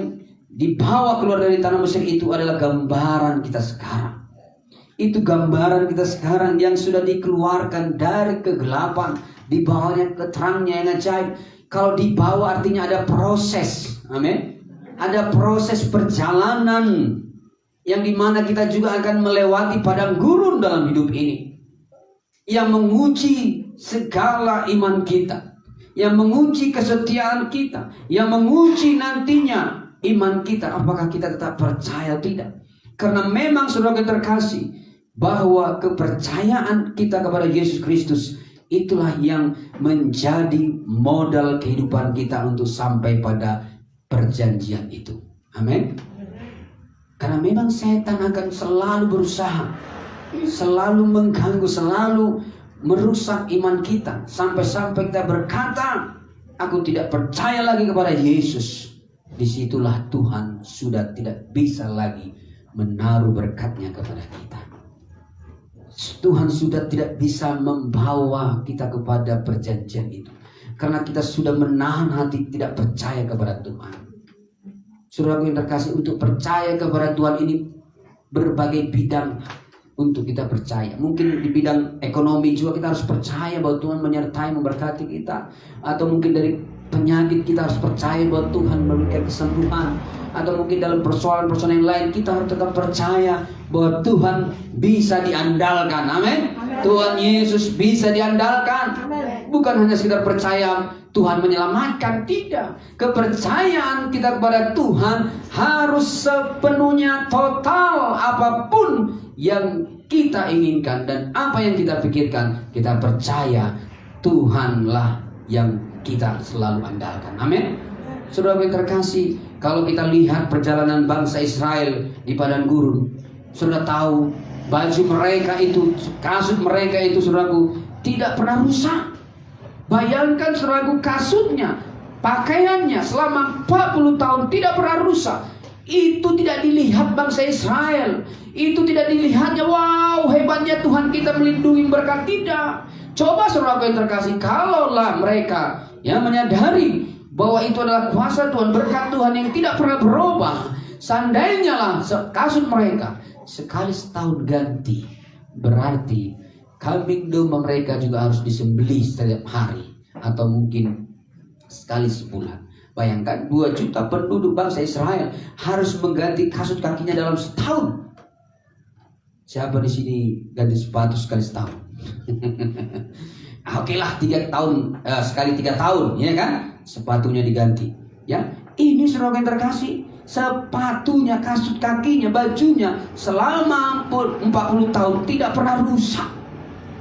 dibawa keluar dari tanah Mesir itu adalah gambaran kita sekarang. Itu gambaran kita sekarang yang sudah dikeluarkan dari kegelapan, dibawanya ke terangnya yang ajaib. Kalau dibawa artinya ada proses. Amin. Ada proses perjalanan yang dimana kita juga akan melewati padang gurun dalam hidup ini, yang menguji segala iman kita, yang menguji kesetiaan kita, yang menguji nantinya iman kita, apakah kita tetap percaya atau tidak. Karena memang saudara terkasih, bahwa kepercayaan kita kepada Yesus Kristus itulah yang menjadi modal kehidupan kita untuk sampai pada perjanjian itu. Amin. Karena memang setan akan selalu berusaha, selalu mengganggu, selalu merusak iman kita. Sampai-sampai kita berkata, aku tidak percaya lagi kepada Yesus. Disitulah Tuhan sudah tidak bisa lagi menaruh berkatnya kepada kita. Tuhan sudah tidak bisa membawa kita kepada perjanjian itu. Karena kita sudah menahan hati tidak percaya kepada Tuhan. Saudaraku yang terkasih, untuk percaya kepada Tuhan ini berbagai bidang untuk kita percaya. Mungkin di bidang ekonomi juga kita harus percaya bahwa Tuhan menyertai, memberkati kita. Atau mungkin dari penyakit kita harus percaya bahwa Tuhan memberikan kesembuhan. Atau mungkin dalam persoalan-persoalan yang lain kita harus tetap percaya bahwa Tuhan bisa diandalkan. Amin. Tuhan Yesus bisa diandalkan. Bukan hanya sekedar percaya Tuhan menyelamatkan, tidak. Kepercayaan kita kepada Tuhan harus sepenuhnya total. Apapun yang kita inginkan dan apa yang kita pikirkan, kita percaya Tuhanlah yang kita selalu andalkan. Amin. Saudara yang terkasih, kalau kita lihat perjalanan bangsa Israel di padang gurun, saudara tahu baju mereka itu, kasut mereka itu, saudaraku, tidak pernah rusak. Bayangkan saudaraku, kasutnya, pakaiannya selama 40 tahun tidak pernah rusak. Itu tidak dilihat bangsa Israel. Itu tidak dilihatnya, wow hebatnya Tuhan kita melindungi berkat, tidak. Coba saudaraku yang terkasih, kalaulah mereka yang menyadari bahwa itu adalah kuasa Tuhan, berkat Tuhan yang tidak pernah berubah, seandainya lah kasut mereka sekali setahun ganti, berarti kambing domba mereka juga harus disembelih setiap hari, atau mungkin sekali sebulan. Bayangkan 2 juta penduduk bangsa Israel harus mengganti kasut kakinya dalam setahun. Siapa di sini ganti sepatu sekali setahun? Oke lah 3 tahun, sekali 3 tahun, ya kan? Sepatunya diganti. Ya, ini saudara yang terkasih, sepatunya, kasut kakinya, bajunya selama 40 tahun tidak pernah rusak.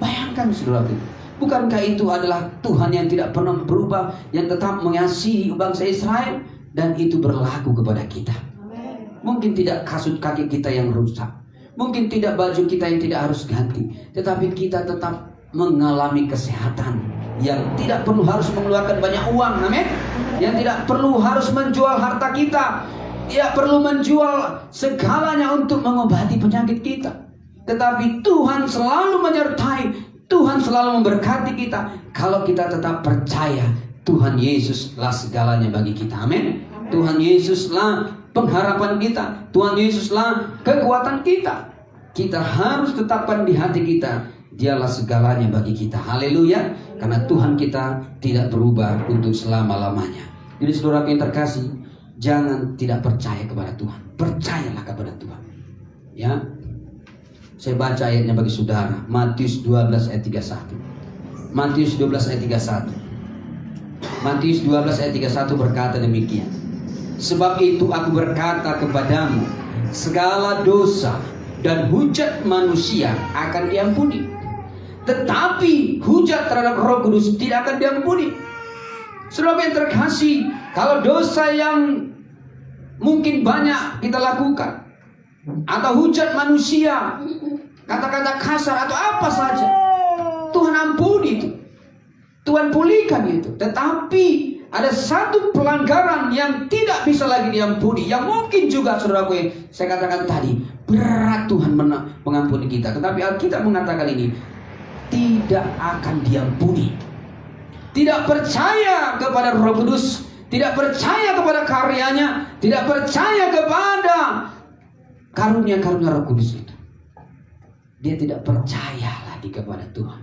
Bayangkan saudara itu. Bukankah itu adalah Tuhan yang tidak pernah berubah, yang tetap mengasihi bangsa Israel, dan itu berlaku kepada kita. Mungkin tidak kasut kaki kita yang rusak, mungkin tidak baju kita yang tidak harus ganti, tetapi kita tetap mengalami kesehatan. yang tidak perlu harus mengeluarkan banyak uang, amin. Yang tidak perlu harus menjual harta kita, tidak perlu menjual segalanya untuk mengobati penyakit kita. Tetapi Tuhan selalu menyertai, Tuhan selalu memberkati kita kalau kita tetap percaya Tuhan Yesuslah segalanya bagi kita, amin. Tuhan Yesuslah pengharapan kita, Tuhan Yesuslah kekuatan kita. Kita harus tetapkan di hati kita, Dialah segalanya bagi kita. Haleluya. Karena Tuhan kita tidak berubah untuk selama-lamanya. Jadi saudara yang terkasih, jangan tidak percaya kepada Tuhan. Percayalah kepada Tuhan. Ya. Saya baca ayatnya bagi saudara. Matius 12 ayat 31. Matius 12 ayat 31. Matius 12 ayat 31 berkata demikian. Sebab itu aku berkata kepadamu, segala dosa dan hujat manusia akan diampuni, tetapi hujat terhadap Roh Kudus tidak akan diampuni. Saudara yang terkasih, kalau dosa yang mungkin banyak kita lakukan, atau hujat manusia, kata-kata kasar atau apa saja, Tuhan ampuni itu, Tuhan pulihkan itu. Tetapi ada satu pelanggaran yang tidak bisa lagi diampuni, yang mungkin juga saudaraku yang saya katakan tadi, berat Tuhan mengampuni kita. Tetapi Alkitab mengatakan ini tidak akan diampuni. Tidak percaya kepada Roh Kudus, tidak percaya kepada karyanya, tidak percaya kepada karunia-karunia Roh Kudus itu. Dia tidak percaya lagi kepada Tuhan,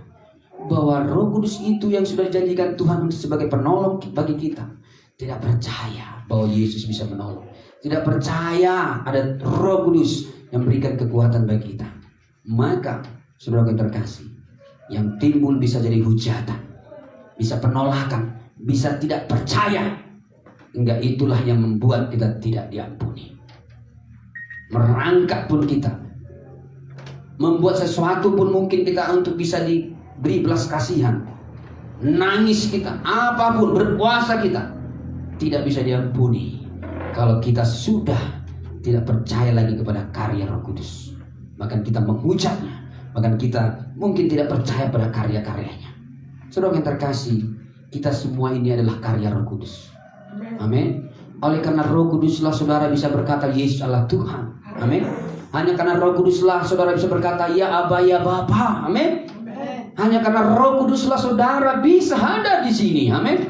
bahwa Roh Kudus itu yang sudah dijanjikan Tuhan sebagai penolong bagi kita. Tidak percaya bahwa Yesus bisa menolong. Tidak percaya ada Roh Kudus yang memberikan kekuatan bagi kita. Maka saudara yang terkasih, yang timbul bisa jadi hujatan, bisa penolakan, bisa tidak percaya. Hingga itulah yang membuat kita tidak diampuni. Merangkak pun kita, membuat sesuatu pun mungkin kita untuk bisa diberi belas kasihan, nangis kita, apapun, berpuasa kita, tidak bisa diampuni kalau kita sudah tidak percaya lagi kepada karya Roh Kudus. Bahkan kita menghujatnya, bahkan kita mungkin tidak percaya pada karya-karyanya. Saudara yang terkasih, kita semua ini adalah karya Roh Kudus. Amin. Oleh karena Roh Kuduslah saudara bisa berkata Yesus adalah Tuhan. Amin. Hanya karena Roh Kuduslah saudara bisa berkata ya Aba, ya Bapa. Amin. Hanya karena Roh Kuduslah saudara bisa ada di sini. Amin.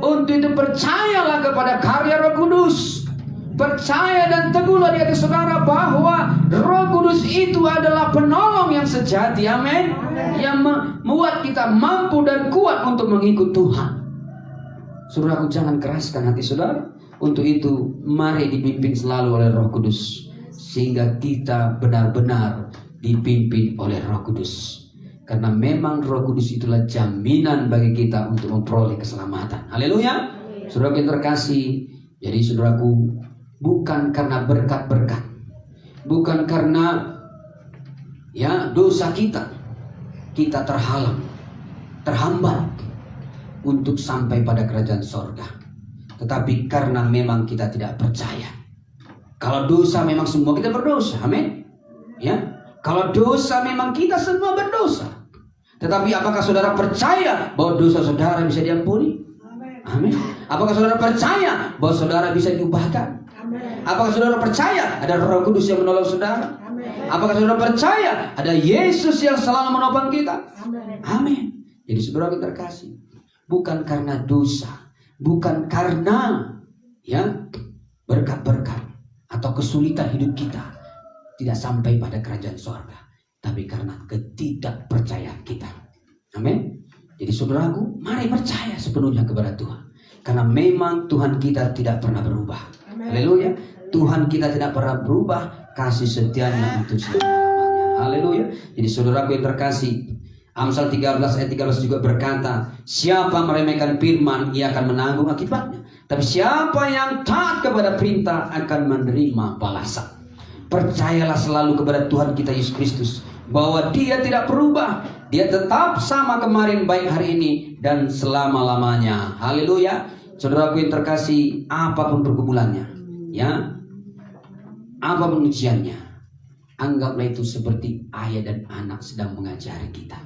Untuk itu percayalah kepada karya Roh Kudus. Percaya dan teguhlah di hati saudara bahwa Roh Kudus itu adalah penolong yang sejati. Amin. Yang membuat kita mampu dan kuat untuk mengikut Tuhan. Saudaraku, jangan keraskan hati saudara. Untuk itu mari dipimpin selalu oleh Roh Kudus, sehingga kita benar-benar dipimpin oleh Roh Kudus. Karena memang Roh Kudus itulah jaminan bagi kita untuk memperoleh keselamatan. Haleluya. Saudara yang terkasih, jadi saudaraku, bukan karena berkat-berkat, bukan karena dosa kita terhalang, terhambat untuk sampai pada kerajaan sorga. Tetapi karena memang kita tidak percaya. Kalau dosa memang semua kita berdosa, amin. Ya, kalau dosa memang kita semua berdosa. Tetapi apakah saudara percaya bahwa dosa saudara bisa diampuni? Amin. Apakah saudara percaya bahwa saudara bisa diubahkan? Apakah saudara percaya ada Roh Kudus yang menolong saudara? Apakah saudara percaya ada Yesus yang selalu menopang kita? Amin. Jadi saudara kita terkasih, bukan karena dosa, bukan karena berkat-berkat atau kesulitan hidup kita tidak sampai pada kerajaan sorga, tapi karena ketidakpercayaan kita. Amin. Jadi saudaraku, mari percaya sepenuhnya kepada Tuhan, karena memang Tuhan kita tidak pernah berubah. Haleluya. Tuhan kita tidak pernah berubah, kasih setianya untuk selama-lamanya. Haleluya. Jadi saudaraku yang terkasih, Amsal 13 ayat 13 juga berkata, siapa meremehkan firman, ia akan menanggung akibatnya. Tapi siapa yang taat kepada perintah akan menerima balasan. Percayalah selalu kepada Tuhan kita Yesus Kristus, bahwa Dia tidak berubah. Dia tetap sama kemarin, baik hari ini dan selama-lamanya. Haleluya. Saudaraku yang terkasih, apapun pergumulannya, apapun ujiannya, anggaplah itu seperti ayah dan anak sedang mengajari kita.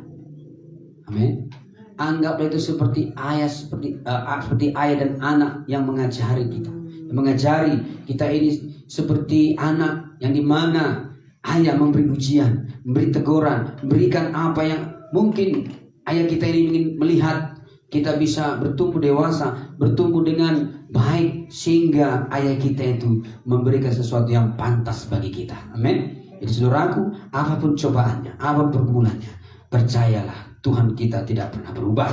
Amin. Anggaplah itu seperti ayah dan anak yang mengajari kita. Mengajari kita ini seperti anak yang dimana ayah memberi ujian, memberi teguran, memberikan apa yang mungkin ayah kita ini ingin melihat kita bisa bertumbuh dewasa, bertumbuh dengan baik, sehingga ayah kita itu memberikan sesuatu yang pantas bagi kita. Amin. Jadi saudaraku, apapun cobaannya, apapun pergumulannya, percayalah Tuhan kita tidak pernah berubah.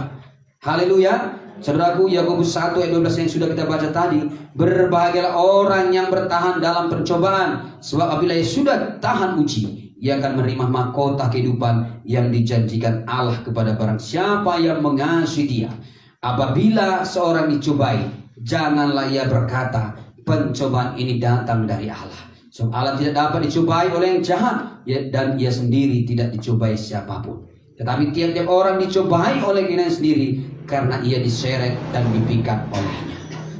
Haleluya. Saudaraku, Yakobus 1 ayat 12 yang sudah kita baca tadi, berbahagialah orang yang bertahan dalam pencobaan, sebab apabila ia sudah tahan uji, ia akan menerima mahkota kehidupan yang dijanjikan Allah kepada barang siapa yang mengasihi Dia. Apabila seorang dicobai, janganlah ia berkata, pencobaan ini datang dari Allah. Sebab Allah tidak dapat dicobai oleh yang jahat, dan ia sendiri tidak dicobai siapapun. Tetapi tiap-tiap orang dicobai oleh dirinya sendiri, karena ia diseret dan dipikat olehnya.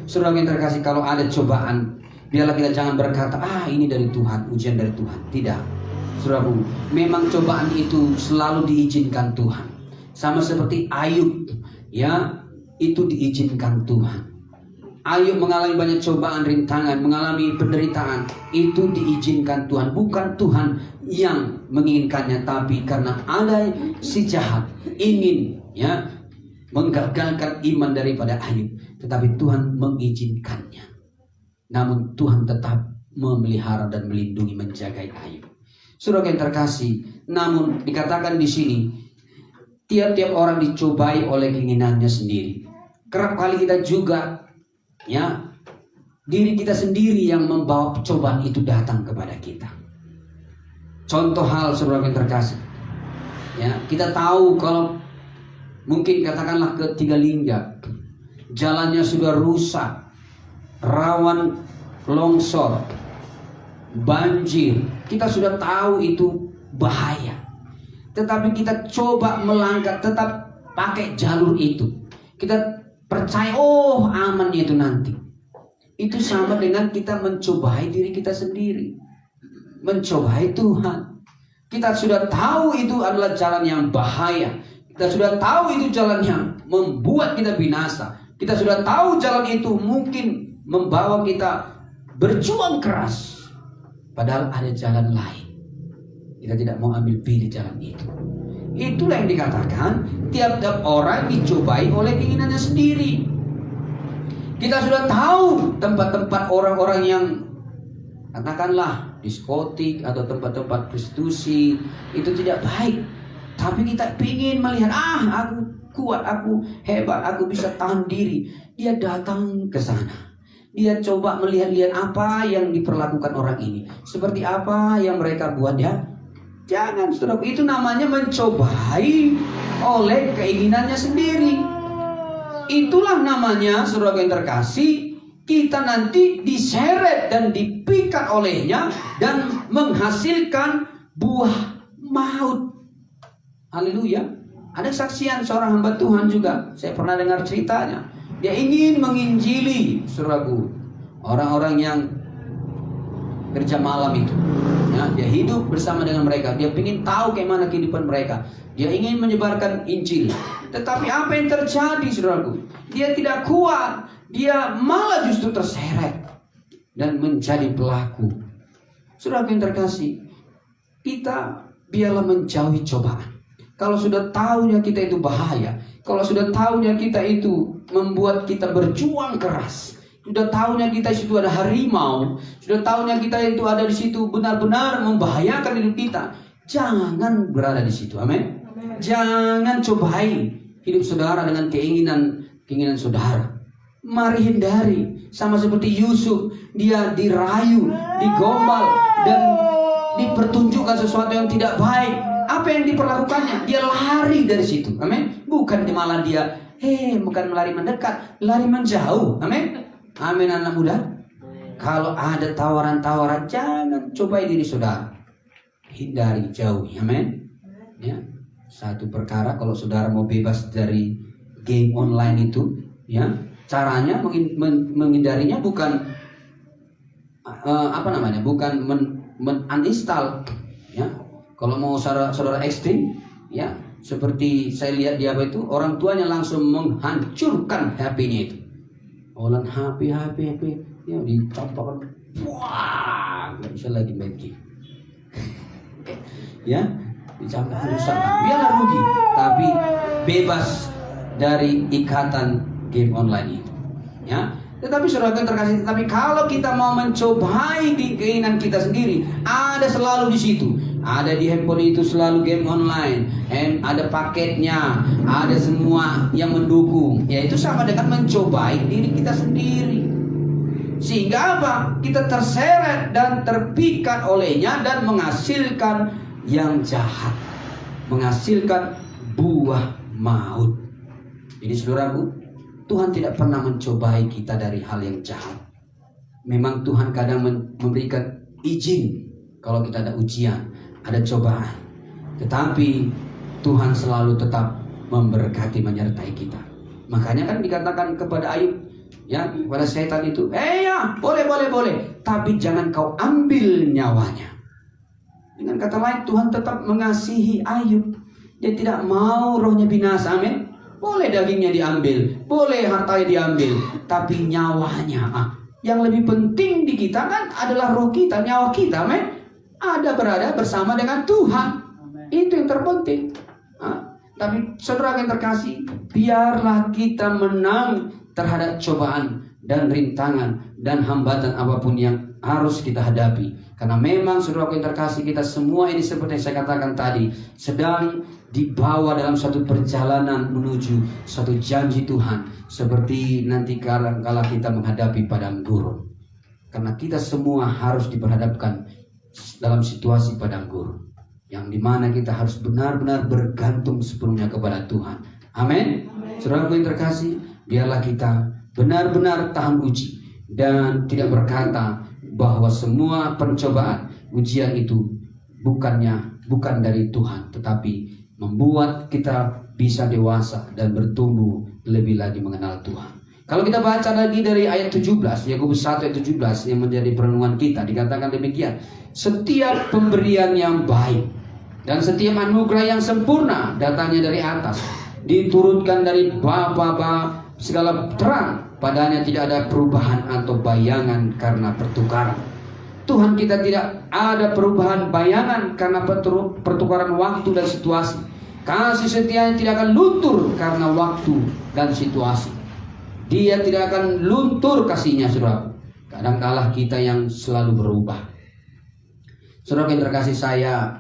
Saudara yang terkasih, kalau ada cobaan, biarlah kita jangan berkata, ini dari Tuhan, ujian dari Tuhan. Tidak. Saudaraku, memang cobaan itu selalu diizinkan Tuhan. Sama seperti Ayub, ya, itu diizinkan Tuhan. Ayub mengalami banyak cobaan, rintangan, mengalami penderitaan, itu diizinkan Tuhan. Bukan Tuhan yang menginginkannya, tapi karena ada si jahat ingin, ya, menggagalkan iman daripada Ayub, tetapi Tuhan mengizinkannya. Namun Tuhan tetap memelihara dan melindungi, menjaga Ayub. Saudara yang terkasih, namun dikatakan di sini, tiap-tiap orang dicobai oleh keinginannya sendiri. Kerap kali kita juga, ya, diri kita sendiri yang membawa cobaan itu datang kepada kita. Contoh hal, saudara yang terkasih, ya, kita tahu kalau mungkin katakanlah ke Tigalingga, jalannya sudah rusak, rawan longsor, banjir. Kita sudah tahu itu bahaya, tetapi kita coba melangkah, tetap pakai jalur itu. Kita percaya, amannya itu nanti. Itu sama dengan kita mencobai diri kita sendiri, mencobai Tuhan. Kita sudah tahu itu adalah jalan yang bahaya. Kita sudah tahu itu jalan yang membuat kita binasa. Kita sudah tahu jalan itu mungkin membawa kita berjuang keras. Padahal ada jalan lain. Kita tidak mau ambil pilih jalan itu. Itulah yang dikatakan tiap-tiap orang dicobai oleh keinginannya sendiri. Kita sudah tahu tempat-tempat orang-orang yang katakanlah diskotik atau tempat-tempat prostitusi itu tidak baik. Tapi kita ingin melihat, aku kuat, aku hebat, aku bisa tahan diri. Dia datang ke sana. Dia coba melihat-lihat apa yang diperlakukan orang ini. Seperti apa yang mereka buat, ya. Jangan, saudara. Itu namanya mencobai oleh keinginannya sendiri. Itulah namanya, saudara yang terkasih, kita nanti diseret dan dipikat olehnya dan menghasilkan buah maut. Haleluya. Ada saksian seorang hamba Tuhan juga, saya pernah dengar ceritanya. Dia ingin menginjili, saudaraku, orang-orang yang kerja malam itu, ya, dia hidup bersama dengan mereka. Dia ingin tahu bagaimana kehidupan mereka. Dia ingin menyebarkan Injil. Tetapi apa yang terjadi, saudaraku? Dia tidak kuat. Dia malah justru terseret dan menjadi pelaku. Saudaraku yang terkasih, kita biarlah menjauhi cobaan. Kalau sudah tahunya kita itu bahaya, kalau sudah tahunya kita itu membuat kita berjuang keras, sudah tahunya kita itu ada harimau, sudah tahunya kita itu ada di situ benar-benar membahayakan hidup kita, jangan berada di situ. Amin. Jangan cobai hidup saudara dengan keinginan saudara. Mari hindari. Sama seperti Yusuf, dia dirayu, digombal, dan dipertunjukkan sesuatu yang tidak baik. Apa yang diperlakukannya? Dia lari dari situ. Amin. Bukan malah dia bukan lari mendekat, lari menjauh. Amin. Amin, anak muda. Kalau ada tawaran-tawaran, jangan cobai diri saudara. Hindari, jauhi. Amin. Ya. Satu perkara, kalau saudara mau bebas dari game online itu, ya, caranya menghindarinya bukan bukan uninstall, ya. Kalau mau saudara ekstrim, ya, seperti saya lihat di apa itu, orang tuanya langsung menghancurkan HP-nya itu. Olan HP, ya ditampakkan, wah, nggak bisa lagi main game. Ya, dicampakkan rusak, biarlah rugi, tapi bebas dari ikatan game online itu. Ya, tetapi saudara yang terkasih, tetapi kalau kita mau mencobai keinginan kita sendiri, ada selalu di situ. Ada di handphone itu selalu game online, ada paketnya, ada semua yang mendukung. Ya itu sama dengan mencobai diri kita sendiri. Sehingga apa? Kita terseret dan terpikat olehnya dan menghasilkan yang jahat, menghasilkan buah maut. Jadi saudaraku, Tuhan tidak pernah mencobai kita dari hal yang jahat. Memang Tuhan kadang memberikan izin kalau kita ada ujian, ada cobaan. Tetapi Tuhan selalu tetap memberkati, menyertai kita. Makanya kan dikatakan kepada Ayub, ya, kepada setan itu, ya, boleh. Tapi jangan kau ambil nyawanya. Dengan kata lain, Tuhan tetap mengasihi Ayub. Dia tidak mau rohnya binasa, amin. Boleh dagingnya diambil, boleh hartanya diambil, tapi nyawanya, yang lebih penting di kita kan adalah roh kita, nyawa kita, amin. Ada berada bersama dengan Tuhan. Itu yang terpenting. Tapi saudara yang terkasih, biarlah kita menang terhadap cobaan dan rintangan dan hambatan apapun yang harus kita hadapi. Karena memang saudara yang terkasih, kita semua ini seperti yang saya katakan tadi, sedang dibawa dalam satu perjalanan menuju satu janji Tuhan. Seperti nanti kala kita menghadapi padang gurun. Karena kita semua harus diperhadapkan dalam situasi padang gurun, yang dimana kita harus benar-benar bergantung sepenuhnya kepada Tuhan. Amin. Saudaraku yang terkasih, biarlah kita benar-benar tahan uji dan tidak berkata bahwa semua pencobaan, ujian itu bukan dari Tuhan, tetapi membuat kita bisa dewasa dan bertumbuh lebih lagi mengenal Tuhan. Kalau kita baca lagi dari ayat 17, Yakobus 1 ayat 17 yang menjadi perenungan kita, dikatakan demikian. Setiap pemberian yang baik dan setiap anugerah yang sempurna datangnya dari atas, diturunkan dari Bapa segala terang, padanya tidak ada perubahan atau bayangan karena pertukaran. Tuhan kita tidak ada perubahan bayangan karena pertukaran waktu dan situasi. Kasih setianya tidak akan luntur karena waktu dan situasi. Dia tidak akan luntur kasihnya, saudara. Kadang-kala kita yang selalu berubah. Saudara yang terkasih, saya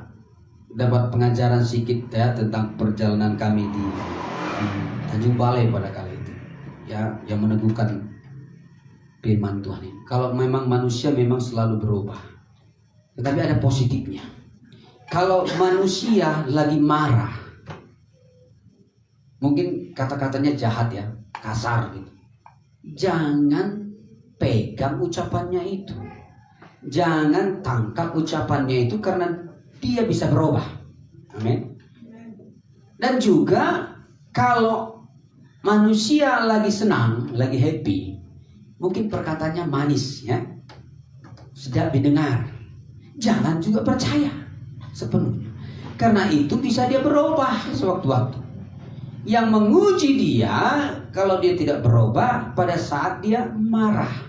dapat pengajaran sedikit ya tentang perjalanan kami di Tanjung Balai pada kali itu. Ya, yang meneguhkan firman Tuhan ini. Kalau memang manusia memang selalu berubah, tetapi ada positifnya. Kalau manusia lagi marah, mungkin kata-katanya jahat ya, kasar gitu. Jangan pegang ucapannya itu. Jangan tangkap ucapannya itu karena dia bisa berubah. Amin. Dan juga kalau manusia lagi senang, lagi happy, mungkin perkataannya manis ya, sedap didengar. Jangan juga percaya sepenuhnya. Karena itu bisa dia berubah sewaktu-waktu. Yang menguji dia kalau dia tidak berubah pada saat dia marah.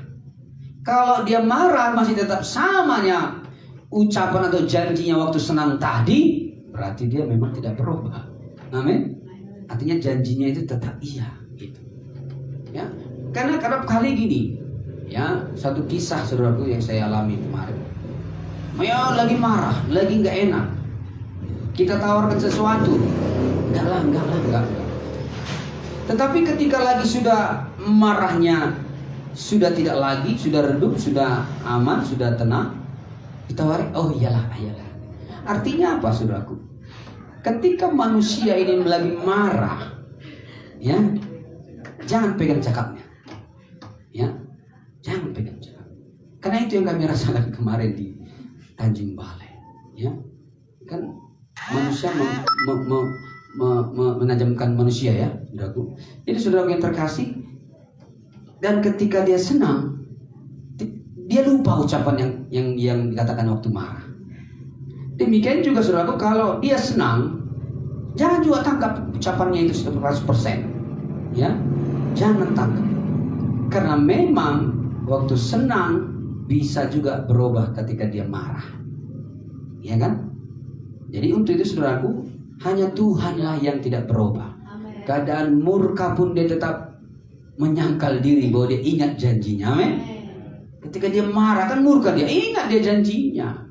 Kalau dia marah masih tetap samanya ucapan atau janjinya waktu senang tadi, berarti dia memang tidak berubah. Amin. Artinya janjinya itu tetap iya gitu. Ya. Karena kerap kali gini, ya, satu kisah saudaraku yang saya alami kemarin. Ya lagi marah, lagi nggak enak. Kita tawarkan sesuatu, enggak. Tetapi ketika lagi sudah marahnya, sudah tidak lagi, sudah redup, sudah aman, sudah tenang, ditawari, oh iyalah. Artinya apa saudaraku? Ketika manusia ini lagi marah, ya, jangan pegang cakapnya, ya, jangan pegang cakap. Karena itu yang kami rasakan kemarin di Tanjung Balai, ya, kan manusia menajamkan manusia ya, saudaraku. Jadi saudara yang terkasih, dan ketika dia senang, dia lupa ucapan yang dikatakan waktu marah. Demikian juga saudaraku, kalau dia senang, Jangan juga tangkap ucapannya itu 100%. Ya, jangan tangkap. Karena memang waktu senang bisa juga berubah ketika dia marah. Ya kan? Jadi untuk itu saudaraku, hanya Tuhanlah yang tidak berubah. Keadaan murka pun dia tetap menyangkal diri bahwa dia ingat janjinya. Amin. Ketika dia marah kan murka, dia ingat dia janjinya.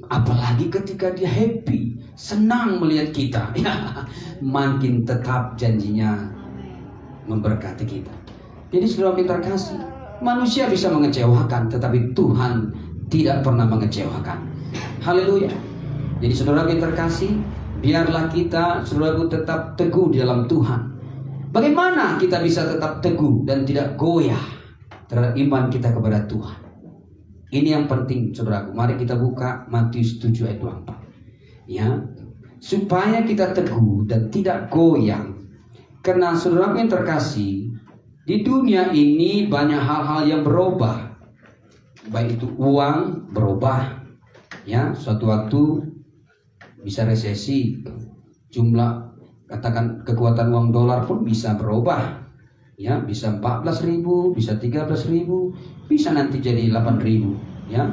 Apalagi ketika dia happy, senang melihat kita, ya, makin tetap janjinya memberkati kita. Jadi saudara yang terkasih, manusia bisa mengecewakan, tetapi Tuhan tidak pernah mengecewakan. Haleluya. Jadi saudara yang terkasih, biarlah kita, saudaraku, tetap teguh di dalam Tuhan. Bagaimana kita bisa tetap teguh dan tidak goyah terhadap iman kita kepada Tuhan? Ini yang penting, saudaraku. Mari kita buka Matius 7 ayat 24. Ya, supaya kita teguh dan tidak goyang. Karena saudaraku yang terkasih, di dunia ini banyak hal-hal yang berubah. Baik itu uang berubah. Ya, suatu waktu bisa resesi. Jumlah, katakan kekuatan uang dolar pun bisa berubah. Ya, bisa 14.000, bisa 13.000, bisa nanti jadi 8.000, ya,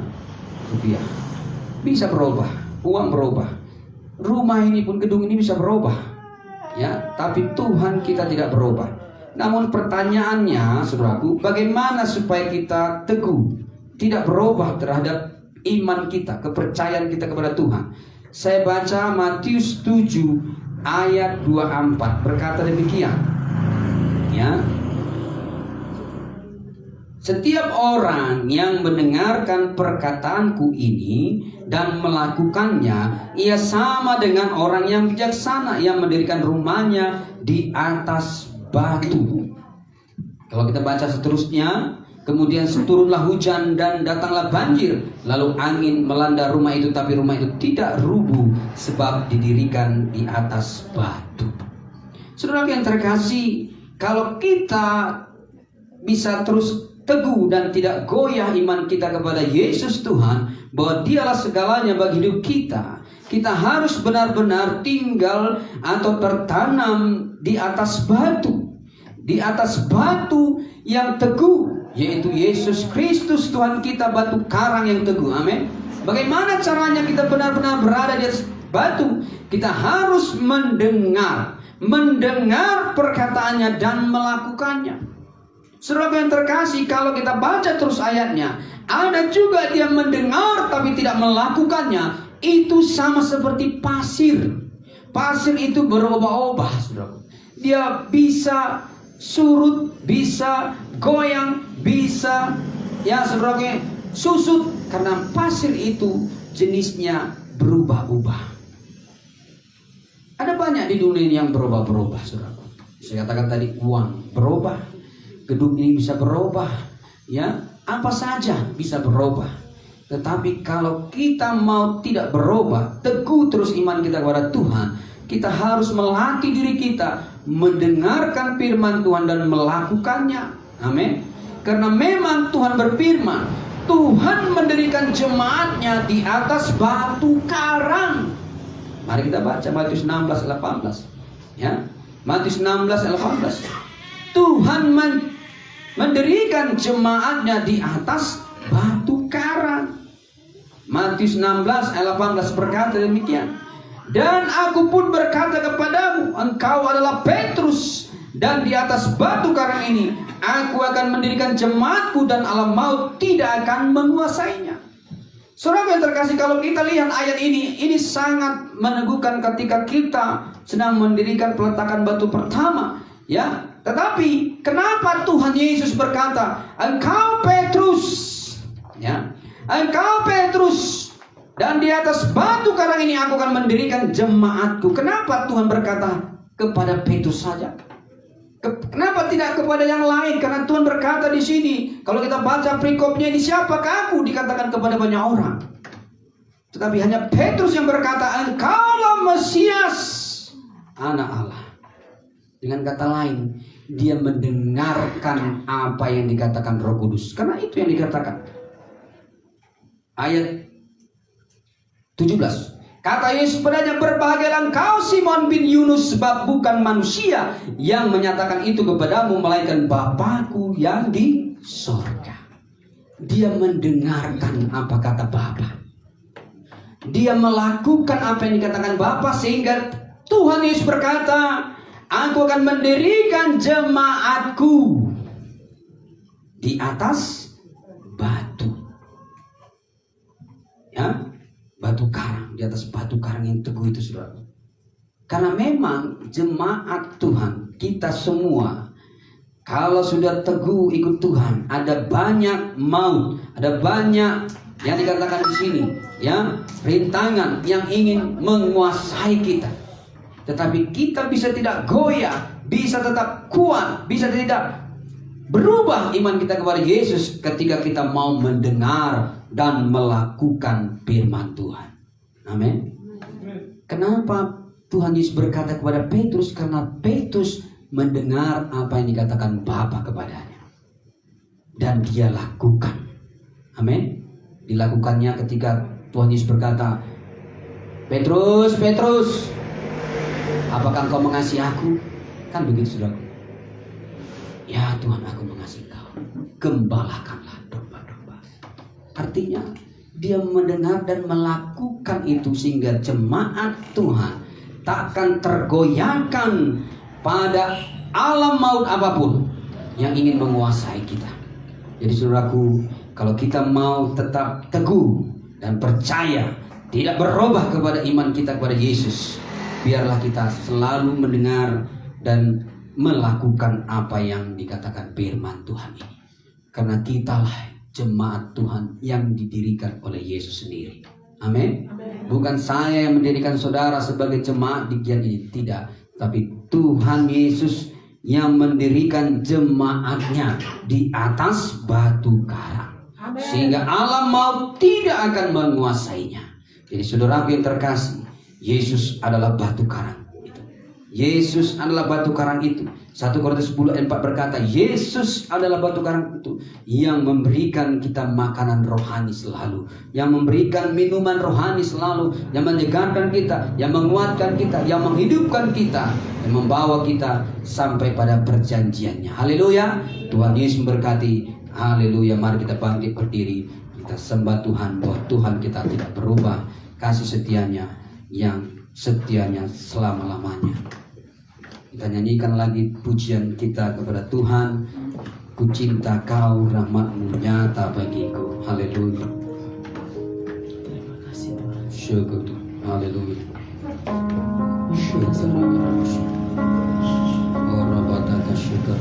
rupiah. Bisa berubah, uang berubah. Rumah ini pun, gedung ini bisa berubah. Ya, tapi Tuhan kita tidak berubah. Namun pertanyaannya, saudaraku, bagaimana supaya kita teguh, tidak berubah terhadap iman kita, kepercayaan kita kepada Tuhan? Saya baca Matius 7 ayat 24 berkata demikian. Ya. Setiap orang yang mendengarkan perkataanku ini dan melakukannya, ia sama dengan orang yang bijaksana yang mendirikan rumahnya di atas batu. Kalau kita baca seterusnya, kemudian turunlah hujan dan datanglah banjir, lalu angin melanda rumah itu, tapi rumah itu tidak rubuh sebab didirikan di atas batu. Saudara yang terkasih, kalau kita bisa terus teguh dan tidak goyah iman kita kepada Yesus Tuhan, bahwa Dialah segalanya bagi hidup kita, kita harus benar-benar tinggal atau tertanam di atas batu. Di atas batu yang teguh, yaitu Yesus Kristus Tuhan kita, batu karang yang teguh. Amin. Bagaimana caranya kita benar-benar berada di atas batu? Kita harus mendengar perkataannya dan melakukannya. Saudara yang terkasih, kalau kita baca terus ayatnya, ada juga dia mendengar tapi tidak melakukannya. Itu sama seperti pasir. Pasir itu berubah-ubah, saudara. Dia bisa surut, bisa goyang, bisa, ya saudara, susut. Karena pasir itu jenisnya berubah-ubah. Ada banyak di dunia ini yang berubah-berubah, saudara. Saya katakan tadi, uang berubah. Gedung ini bisa berubah, ya, apa saja bisa berubah. Tetapi kalau kita mau tidak berubah, teguh terus iman kita kepada Tuhan, kita harus melatih diri kita mendengarkan firman Tuhan dan melakukannya. Amin. Karena memang Tuhan berfirman, Tuhan mendirikan jemaatnya di atas batu karang. Mari kita baca Matius 16:18. Ya, Matius 16:18. Tuhan mendirikan jemaatnya di atas batu karang. Matius 16:18 berkata demikian. Dan aku pun berkata kepadamu, engkau adalah Petrus, dan di atas batu karang ini aku akan mendirikan jemaatku, dan alam maut tidak akan menguasainya. Saudara yang terkasih, kalau kita lihat ayat ini sangat meneguhkan ketika kita sedang mendirikan peletakan batu pertama, ya. Tetapi kenapa Tuhan Yesus berkata, engkau Petrus, ya, engkau Petrus, dan di atas batu karang ini aku akan mendirikan jemaatku. Kenapa Tuhan berkata kepada Petrus saja? Kenapa tidak kepada yang lain? Karena Tuhan berkata di sini, kalau kita baca perikopnya ini, siapakah aku, dikatakan kepada banyak orang. Tetapi hanya Petrus yang berkata, engkaulah Mesias, Anak Allah. Dengan kata lain, dia mendengarkan apa yang dikatakan Roh Kudus. Karena itu yang dikatakan. Ayat 17. Kata Yesus padanya, berbahagialah engkau Simon bin Yunus, sebab bukan manusia yang menyatakan itu kepadamu, melainkan Bapakku yang di sorga. Dia mendengarkan apa kata Bapa. Dia melakukan apa yang dikatakan Bapa, sehingga Tuhan Yesus berkata, aku akan mendirikan jemaatku di atas batu. Ya, batu karang, di atas batu karang yang teguh itu, saudara. Karena memang jemaat Tuhan, kita semua, kalau sudah teguh ikut Tuhan, ada banyak maut, ada banyak yang dikatakan di sini, ya, rintangan yang ingin menguasai kita. Tetapi kita bisa tidak goyah, bisa tetap kuat, bisa tidak berubah iman kita kepada Yesus ketika kita mau mendengar dan melakukan firman Tuhan. Amin. Kenapa Tuhan Yesus berkata kepada Petrus? Karena Petrus mendengar apa yang dikatakan Bapa kepadanya, dan dia lakukan. Amin. Dilakukannya ketika Tuhan Yesus berkata, Petrus, Petrus, apakah engkau mengasihi aku? Kan begitu, saudara. Ya Tuhan, aku mengasihi kau. Gembalakanlah domba-domba. Artinya dia mendengar dan melakukan itu, sehingga jemaat Tuhan takkan tergoyahkan pada alam maut apapun yang ingin menguasai kita. Jadi saudaraku, kalau kita mau tetap teguh dan percaya, tidak berubah kepada iman kita kepada Yesus, biarlah kita selalu mendengar dan melakukan apa yang dikatakan firman Tuhan ini. Karena kitalah jemaat Tuhan yang didirikan oleh Yesus sendiri. Amin. Bukan saya yang mendirikan saudara sebagai jemaat di kian ini, tidak. Tapi Tuhan Yesus yang mendirikan jemaatnya di atas batu karang. Sehingga alam maut tidak akan menguasainya. Jadi saudaraku yang terkasih, Yesus adalah batu karang. Yesus adalah batu karang itu. 1 Korintus 10 ayat 4 berkata, Yesus adalah batu karang itu yang memberikan kita makanan rohani selalu, yang memberikan minuman rohani selalu, yang menyegarkan kita, yang menguatkan kita, yang menghidupkan kita, yang membawa kita sampai pada perjanjiannya. Haleluya. Tuhan Yesus memberkati. Haleluya. Mari kita bangkit berdiri, kita sembah Tuhan, bahwa Tuhan kita tidak berubah, kasih setianya yang setianya selama-lamanya. Kita nyanyikan lagi pujian kita kepada Tuhan. Ku cinta kau, rahmatmu nyata bagiku. Haleluya.
Terima kasih Tuhan.
Syukur Tuhan. Haleluya.
Syukur.
Syukur. Oh, Rabbana syukur.